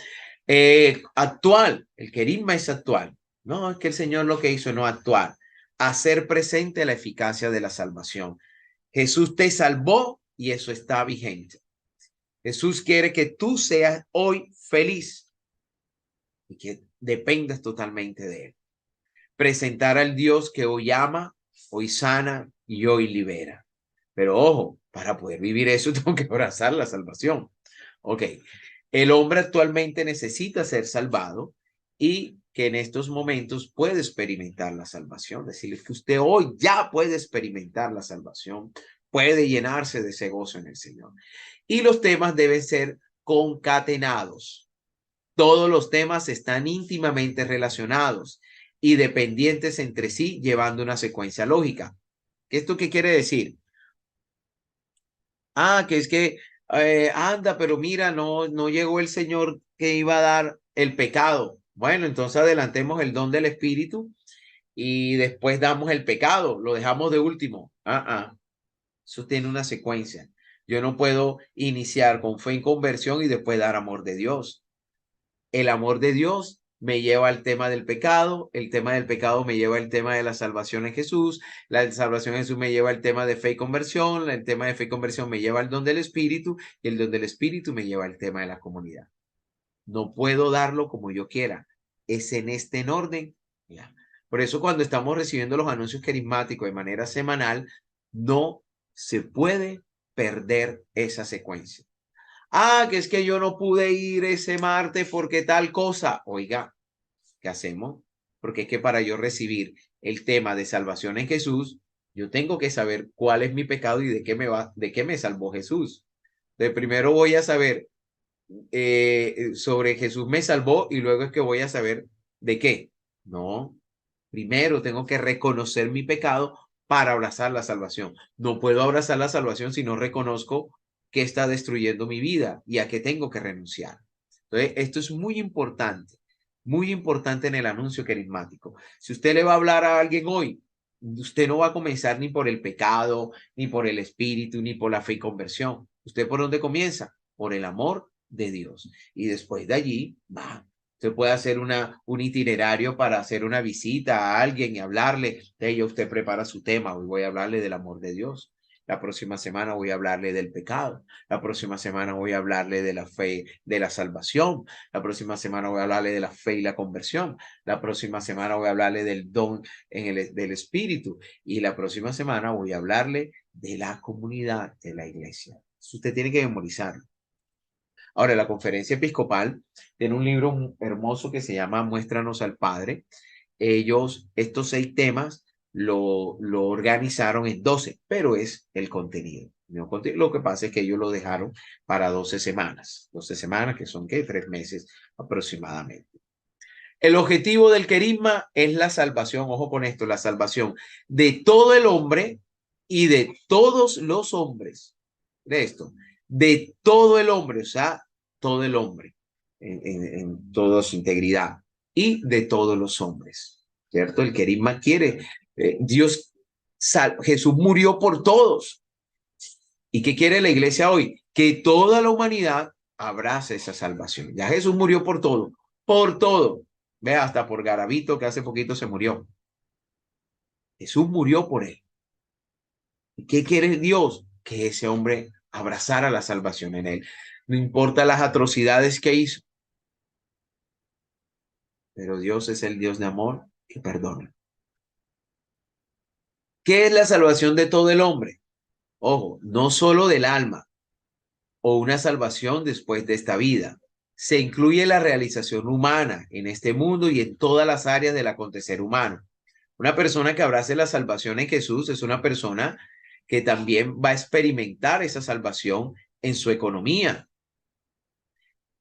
Actual, el querigma es actual. No, es que el Señor lo que hizo no actual. Hacer presente la eficacia de la salvación. Jesús te salvó y eso está vigente. Jesús quiere que tú seas hoy feliz y que dependas totalmente de Él. Presentar al Dios que hoy ama, hoy sana y hoy libera. Pero ojo, para poder vivir eso tengo que abrazar la salvación. Ok, el hombre actualmente necesita ser salvado y que en estos momentos puede experimentar la salvación. Decirle que usted hoy ya puede experimentar la salvación, puede llenarse de ese gozo en el Señor. Y los temas deben ser concatenados. Todos los temas están íntimamente relacionados y dependientes entre sí, llevando una secuencia lógica. ¿Esto qué quiere decir? Que es que anda, pero mira, no llegó el Señor que iba a dar el pecado. Bueno, entonces adelantemos el don del Espíritu y después damos el pecado, lo dejamos de último. Eso tiene una secuencia. Yo no puedo iniciar con fe en conversión y después dar amor de Dios. El amor de Dios me lleva al tema del pecado, el tema del pecado me lleva al tema de la salvación en Jesús, la salvación en Jesús me lleva al tema de fe y conversión, el tema de fe y conversión me lleva al don del Espíritu y el don del Espíritu me lleva al tema de la comunidad. No puedo darlo como yo quiera, es en este orden. Ya. Por eso cuando estamos recibiendo los anuncios carismáticos de manera semanal, no se puede perder esa secuencia. Que es que yo no pude ir ese martes porque tal cosa. Oiga, ¿qué hacemos? Porque es que para yo recibir el tema de salvación en Jesús, yo tengo que saber cuál es mi pecado y de qué me salvó Jesús. De primero voy a saber sobre Jesús me salvó y luego es que voy a saber de qué. No, primero tengo que reconocer mi pecado para abrazar la salvación. No puedo abrazar la salvación si no reconozco que está destruyendo mi vida y a qué tengo que renunciar. Entonces, esto es muy importante en el anuncio carismático. Si usted le va a hablar a alguien hoy, usted no va a comenzar ni por el pecado, ni por el espíritu, ni por la fe y conversión. ¿Usted por dónde comienza? Por el amor de Dios. Y después de allí va. Usted puede hacer un itinerario para hacer una visita a alguien y hablarle. De ello usted prepara su tema. Hoy voy a hablarle del amor de Dios. La próxima semana voy a hablarle del pecado. La próxima semana voy a hablarle de la fe, de la salvación. La próxima semana voy a hablarle de la fe y la conversión. La próxima semana voy a hablarle del don del Espíritu. Y la próxima semana voy a hablarle de la comunidad de la iglesia. Usted tiene que memorizarlo. Ahora, la conferencia episcopal tiene un libro hermoso que se llama Muéstranos al Padre. Ellos, estos 6 temas, lo organizaron en 12, pero es el contenido. Lo que pasa es que ellos lo dejaron para 12 semanas. 12 semanas que son, ¿qué? 3 meses aproximadamente. El objetivo del querigma es la salvación, ojo con esto, la salvación de todo el hombre y de todos los hombres. De esto, de todo el hombre, o sea, todo el hombre en toda su integridad y de todos los hombres, ¿cierto? El querigma quiere, Jesús murió por todos. ¿Y qué quiere la iglesia hoy? Que toda la humanidad abrace esa salvación. Ya Jesús murió por todo, por todo. Vea, hasta por Garavito, que hace poquito se murió. Jesús murió por él. ¿Y qué quiere Dios? Que ese hombre abrazara la salvación en él. No importa las atrocidades que hizo, pero Dios es el Dios de amor que perdona. ¿Qué es la salvación de todo el hombre? Ojo, no solo del alma o una salvación después de esta vida. Se incluye la realización humana en este mundo y en todas las áreas del acontecer humano. Una persona que abrace la salvación en Jesús es una persona que también va a experimentar esa salvación en su economía,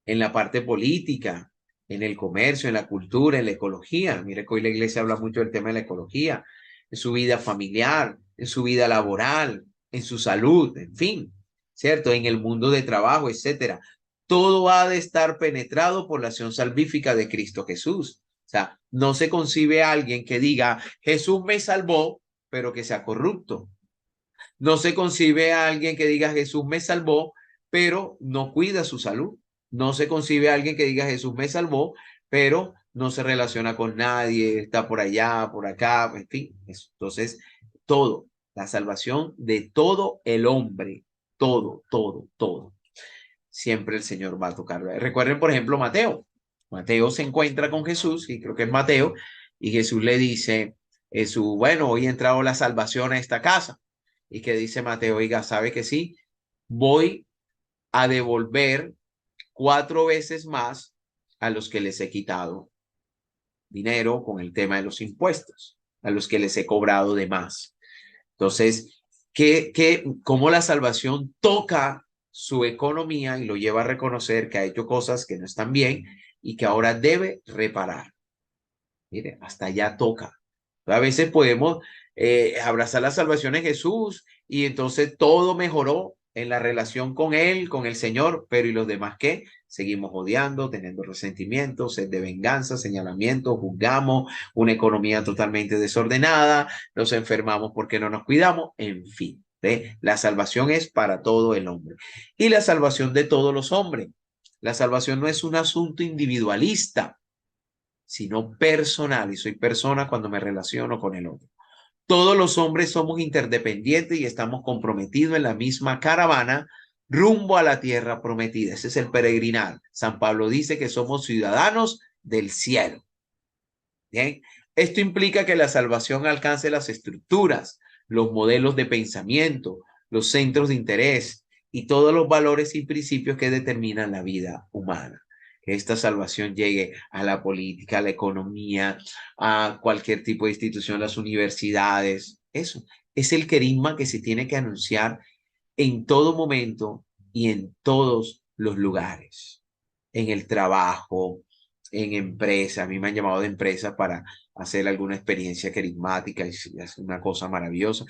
en la parte política, en el comercio, en la cultura, en la ecología. Mire que hoy la iglesia habla mucho del tema de la ecología, en su vida familiar, en su vida laboral, en su salud, en fin, ¿cierto? En el mundo de trabajo, etcétera. Todo ha de estar penetrado por la acción salvífica de Cristo Jesús. O sea, no se concibe a alguien que diga, Jesús me salvó, pero que sea corrupto. No se concibe a alguien que diga Jesús me salvó, pero no cuida su salud. No se concibe a alguien que diga Jesús me salvó, pero no se relaciona con nadie, está por allá, por acá, en fin. Entonces, todo, la salvación de todo el hombre, todo, todo, todo. Siempre el Señor va a tocar. Recuerden, por ejemplo, Mateo. Mateo se encuentra con Jesús, y creo que es Mateo, y Jesús le dice, Jesús, bueno, hoy ha entrado la salvación a esta casa. Y que dice Mateo, oiga, ¿sabe que sí? Voy a devolver 4 veces más a los que les he quitado dinero con el tema de los impuestos, a los que les he cobrado de más. Entonces, cómo la salvación toca su economía y lo lleva a reconocer que ha hecho cosas que no están bien y que ahora debe reparar. Mire, hasta allá toca. A veces podemos abrazar la salvación en Jesús y entonces todo mejoró en la relación con Él, con el Señor, pero ¿y los demás qué? Seguimos odiando, teniendo resentimientos, sed de venganza, señalamiento, juzgamos, una economía totalmente desordenada, nos enfermamos porque no nos cuidamos, en fin. ¿Ve? La salvación es para todo el hombre y la salvación de todos los hombres. La salvación no es un asunto individualista, sino personal, y soy persona cuando me relaciono con el otro. Todos los hombres somos interdependientes y estamos comprometidos en la misma caravana rumbo a la tierra prometida. Ese es el peregrinar. San Pablo dice que somos ciudadanos del cielo. Bien, esto implica que la salvación alcance las estructuras, los modelos de pensamiento, los centros de interés y todos los valores y principios que determinan la vida humana. Que esta salvación llegue a la política, a la economía, a cualquier tipo de institución, las universidades. Eso es el querigma que se tiene que anunciar en todo momento y en todos los lugares, en el trabajo, en empresa. A mí me han llamado de empresa para hacer alguna experiencia carismática y es una cosa maravillosa.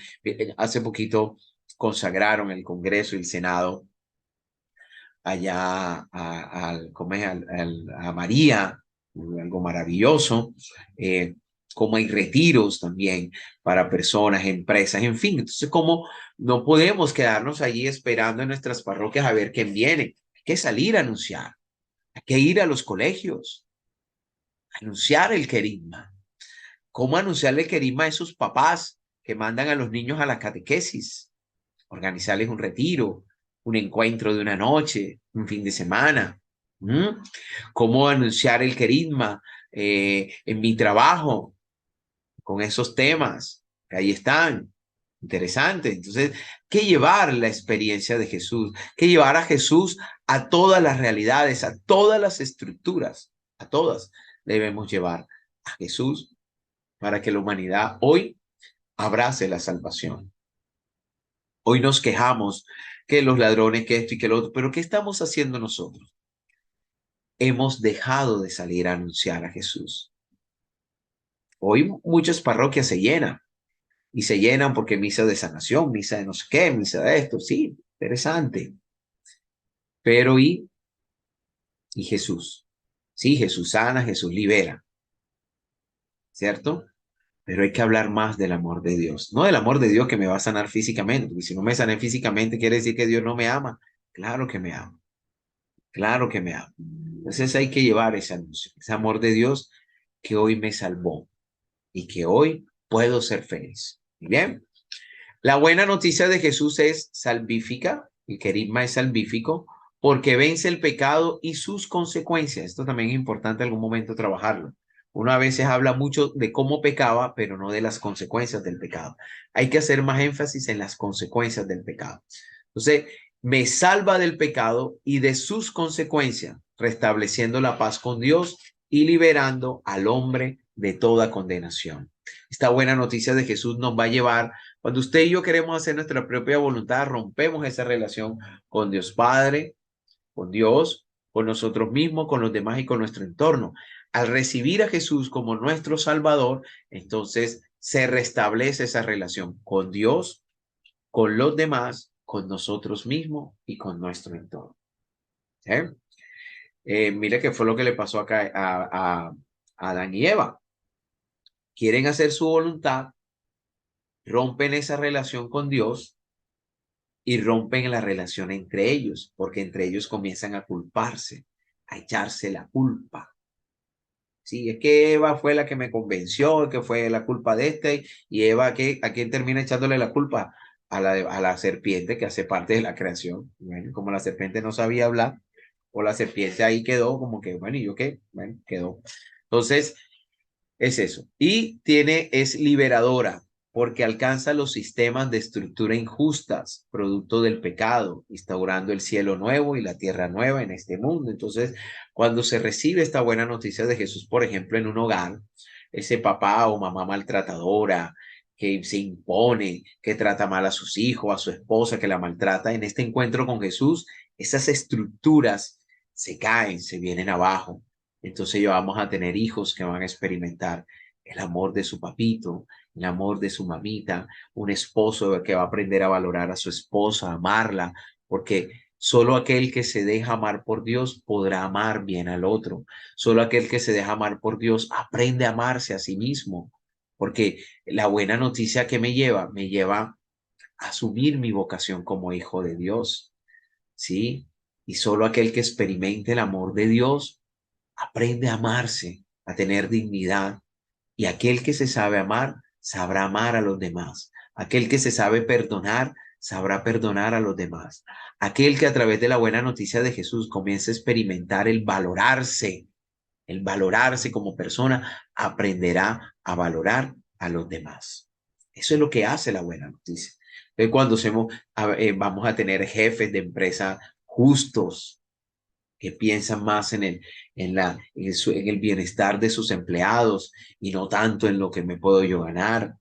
Hace poquito consagraron el Congreso y el Senado allá a María, algo maravilloso. Como hay retiros también para personas, empresas, en fin. Entonces, como no podemos quedarnos allí esperando en nuestras parroquias a ver quién viene. Hay que salir a anunciar, hay que ir a los colegios, a anunciar el querigma. ¿Cómo anunciarle el querigma a esos papás que mandan a los niños a la catequesis? Organizarles un retiro, un encuentro de una noche, un fin de semana. ¿Cómo anunciar el querigma en mi trabajo con esos temas que ahí están? Interesante. Entonces, ¿qué llevar la experiencia de Jesús? ¿Qué llevar a Jesús a todas las realidades, a todas las estructuras? A todas debemos llevar a Jesús para que la humanidad hoy abrace la salvación. Hoy nos quejamos que los ladrones, que esto y que lo otro, pero ¿qué estamos haciendo nosotros? Hemos dejado de salir a anunciar a Jesús. Hoy muchas parroquias se llenan y se llenan porque misa de sanación, misa de no sé qué, misa de esto, sí, interesante. Pero ¿y Jesús? Sí, Jesús sana, Jesús libera, ¿cierto? Pero hay que hablar más del amor de Dios, no del amor de Dios que me va a sanar físicamente, porque si no me sané físicamente quiere decir que Dios no me ama. Claro que me ama. Claro que me ama. Entonces hay que llevar ese anuncio, ese amor de Dios que hoy me salvó y que hoy puedo ser feliz. Bien, la buena noticia de Jesús es salvífica, El querigma es salvífico porque vence el pecado y sus consecuencias. Esto también es importante en algún momento trabajarlo. Uno a veces habla mucho de cómo pecaba, pero no de las consecuencias del pecado. Hay que hacer más énfasis en las consecuencias del pecado. Entonces, me salva del pecado y de sus consecuencias, restableciendo la paz con Dios y liberando al hombre de toda condenación. Esta buena noticia de Jesús nos va a llevar, cuando usted y yo queremos hacer nuestra propia voluntad, rompemos esa relación con Dios Padre, con Dios, con nosotros mismos, con los demás y con nuestro entorno. Al recibir a Jesús como nuestro Salvador, entonces se restablece esa relación con Dios, con los demás, con nosotros mismos y con nuestro entorno. ¿Eh? Mire qué fue lo que le pasó acá a Adán y Eva. Quieren hacer su voluntad, rompen esa relación con Dios y rompen la relación entre ellos, porque entre ellos comienzan a culparse, a echarse la culpa. Sí, es que Eva fue la que me convenció, que fue la culpa de este, y Eva, ¿a quién termina echándole la culpa? A la serpiente que hace parte de la creación. Bueno, como la serpiente no sabía hablar, o la serpiente ahí quedó como que, bueno, ¿y yo qué? Bueno, quedó. Entonces, es eso. Y es liberadora porque alcanza los sistemas de estructura injustas, producto del pecado, instaurando el cielo nuevo y la tierra nueva en este mundo. Entonces, cuando se recibe esta buena noticia de Jesús, por ejemplo, en un hogar, ese papá o mamá maltratadora que se impone, que trata mal a sus hijos, a su esposa, que la maltrata, en este encuentro con Jesús, esas estructuras se caen, se vienen abajo. Entonces ya vamos a tener hijos que van a experimentar el amor de su papito, el amor de su mamita, un esposo que va a aprender a valorar a su esposa, amarla, porque solo aquel que se deja amar por Dios podrá amar bien al otro. Solo aquel que se deja amar por Dios aprende a amarse a sí mismo, porque la buena noticia que me lleva a asumir mi vocación como hijo de Dios, ¿sí? Y solo aquel que experimente el amor de Dios aprende a amarse, a tener dignidad. Y aquel que se sabe amar, sabrá amar a los demás. Aquel que se sabe perdonar, sabrá perdonar a los demás. Aquel que a través de la buena noticia de Jesús comienza a experimentar el valorarse como persona, aprenderá a valorar a los demás. Eso es lo que hace la buena noticia. Entonces, vamos a tener jefes de empresa justos, que piensan más en el bienestar de sus empleados y no tanto en lo que me puedo yo ganar.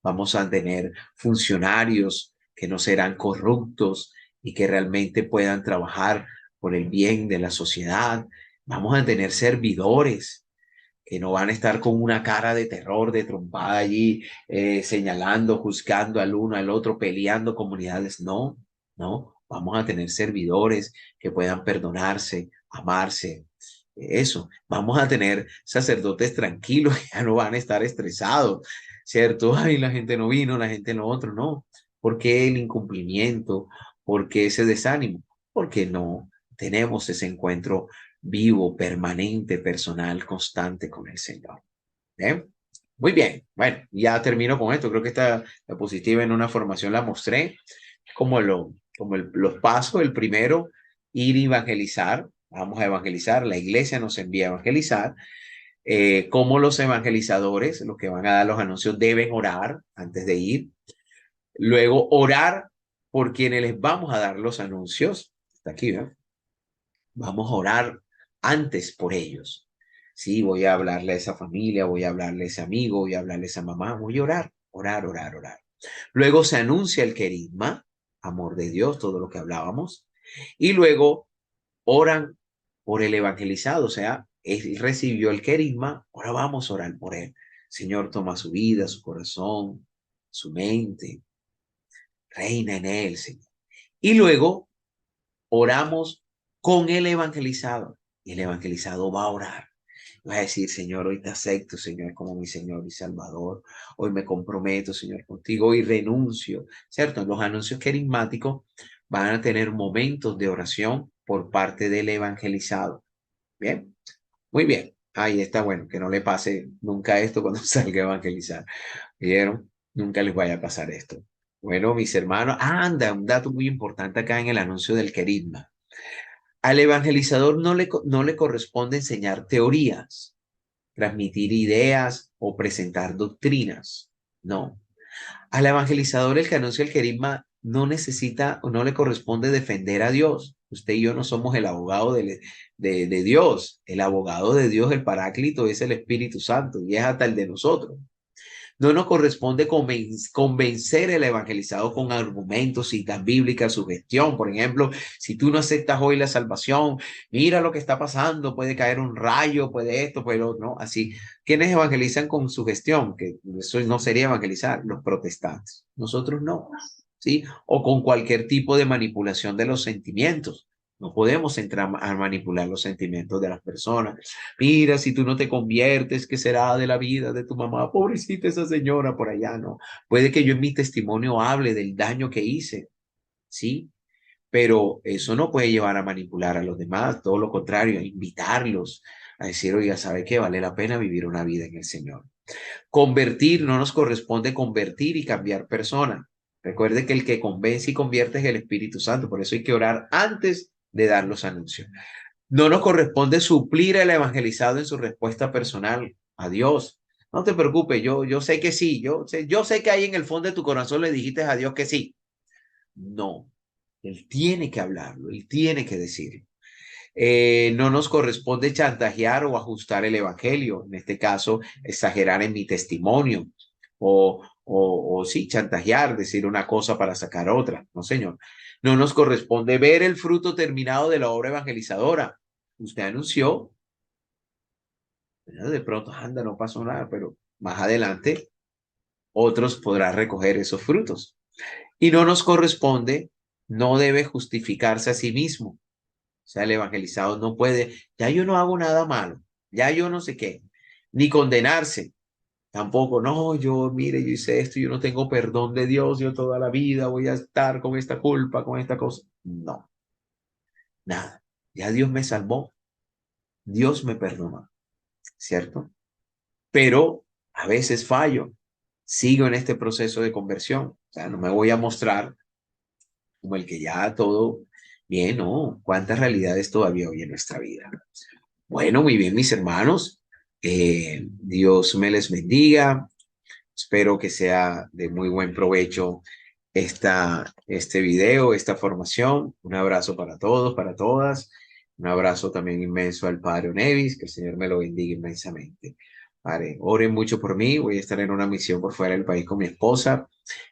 Vamos a tener funcionarios que no serán corruptos y que realmente puedan trabajar por el bien de la sociedad. Vamos a tener servidores que no van a estar con una cara de terror, de trompada allí, señalando, juzgando al uno, al otro, peleando comunidades. No, no, vamos a tener servidores que puedan perdonarse, amarse. Eso, vamos a tener sacerdotes tranquilos que ya no van a estar estresados, ¿cierto? Ay, la gente no vino, la gente no otro, no. ¿Por qué el incumplimiento? ¿Por qué ese desánimo? Porque no tenemos ese encuentro vivo, permanente, personal, constante con el Señor. ¿Eh? Muy bien, bueno, ya termino con esto. Creo que esta diapositiva en una formación la mostré los pasos. El primero, ir a evangelizar. Vamos a evangelizar. La iglesia nos envía a evangelizar. Como los evangelizadores, los que van a dar los anuncios, deben orar antes de ir. Luego, orar por quienes les vamos a dar los anuncios. Está aquí, ¿verdad? Vamos a orar antes por ellos. Sí, voy a hablarle a esa familia, voy a hablarle a ese amigo, voy a hablarle a esa mamá, voy a orar, orar, orar, orar. Luego se anuncia el querigma, amor de Dios, todo lo que hablábamos. Y luego oran por el evangelizado, o sea, él recibió el querigma, ahora vamos a orar por él. Señor, toma su vida, su corazón, su mente, reina en él, Señor. Y luego oramos con el evangelizado y el evangelizado va a orar. Va a decir, Señor, hoy te acepto, Señor, como mi Señor y Salvador. Hoy me comprometo, Señor, contigo. Hoy renuncio, ¿cierto? Los anuncios carismáticos van a tener momentos de oración por parte del evangelizado. Bien, muy bien. Ahí está, bueno, que no le pase nunca esto cuando salga a evangelizar. ¿Vieron? Nunca les vaya a pasar esto. Bueno, mis hermanos, anda, un dato muy importante acá en el anuncio del querigma. Al evangelizador no le corresponde enseñar teorías, transmitir ideas o presentar doctrinas. No. Al evangelizador, el que anuncia el querigma, no necesita o no le corresponde defender a Dios. Usted y yo no somos el abogado de Dios. El abogado de Dios, el Paráclito, es el Espíritu Santo y es hasta el de nosotros. No nos corresponde convencer al evangelizado con argumentos, citas bíblicas, sugestión. Por ejemplo, si tú no aceptas hoy la salvación, mira lo que está pasando, puede caer un rayo, puede esto, puede lo otro, ¿no? Así, ¿quiénes evangelizan con sugestión? Que eso no sería evangelizar, los protestantes. Nosotros no, ¿sí? O con cualquier tipo de manipulación de los sentimientos. No podemos entrar a manipular los sentimientos de las personas. Mira, si tú no te conviertes, ¿qué será de la vida de tu mamá? Pobrecita esa señora por allá, ¿no? Puede que yo en mi testimonio hable del daño que hice, ¿sí? Pero eso no puede llevar a manipular a los demás, todo lo contrario, a invitarlos a decir, oiga, ¿sabe qué? Vale la pena vivir una vida en el Señor. Convertir, no nos corresponde convertir y cambiar persona. Recuerde que el que convence y convierte es el Espíritu Santo, por eso hay que orar antes de dar los anuncios. No nos corresponde suplir al evangelizado en su respuesta personal a Dios. No te preocupes, yo sé que sí, yo sé que ahí en el fondo de tu corazón le dijiste a Dios que sí. No, Él tiene que hablarlo, Él tiene que decirlo. No nos corresponde chantajear o ajustar el evangelio, en este caso, exagerar en mi testimonio o sí, chantajear, decir una cosa para sacar otra. No, señor. No nos corresponde ver el fruto terminado de la obra evangelizadora. Usted anunció, de pronto, anda, no pasó nada, pero más adelante otros podrán recoger esos frutos. Y no nos corresponde, no debe justificarse a sí mismo. O sea, el evangelizado no puede, ya yo no hago nada malo, ya yo no sé qué, ni condenarse. Tampoco, no, yo, mire, yo hice esto, yo no tengo perdón de Dios, yo toda la vida voy a estar con esta culpa, con esta cosa. No, nada. Ya Dios me salvó, Dios me perdonó, ¿cierto? Pero a veces fallo, sigo en este proceso de conversión. O sea, no me voy a mostrar como el que ya todo bien, ¿no? ¿Cuántas realidades todavía hay en nuestra vida? Bueno, muy bien, mis hermanos. Dios me les bendiga. Espero que sea de muy buen provecho este video, esta formación. Un abrazo para todos, para todas. Un abrazo también inmenso al Padre Nevis, que el Señor me lo bendiga inmensamente. Padre, oren mucho por mí. Voy a estar en una misión por fuera del país con mi esposa.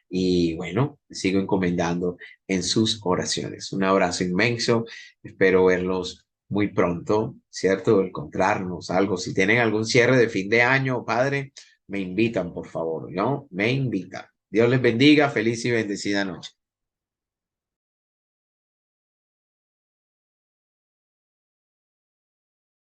Y bueno, sigo encomendando en sus oraciones. Un abrazo inmenso. Espero verlos muy pronto, ¿cierto? Encontrarnos, algo. Si tienen algún cierre de fin de año, Padre, me invitan, por favor, ¿no? Me invitan. Dios les bendiga. Feliz y bendecida noche.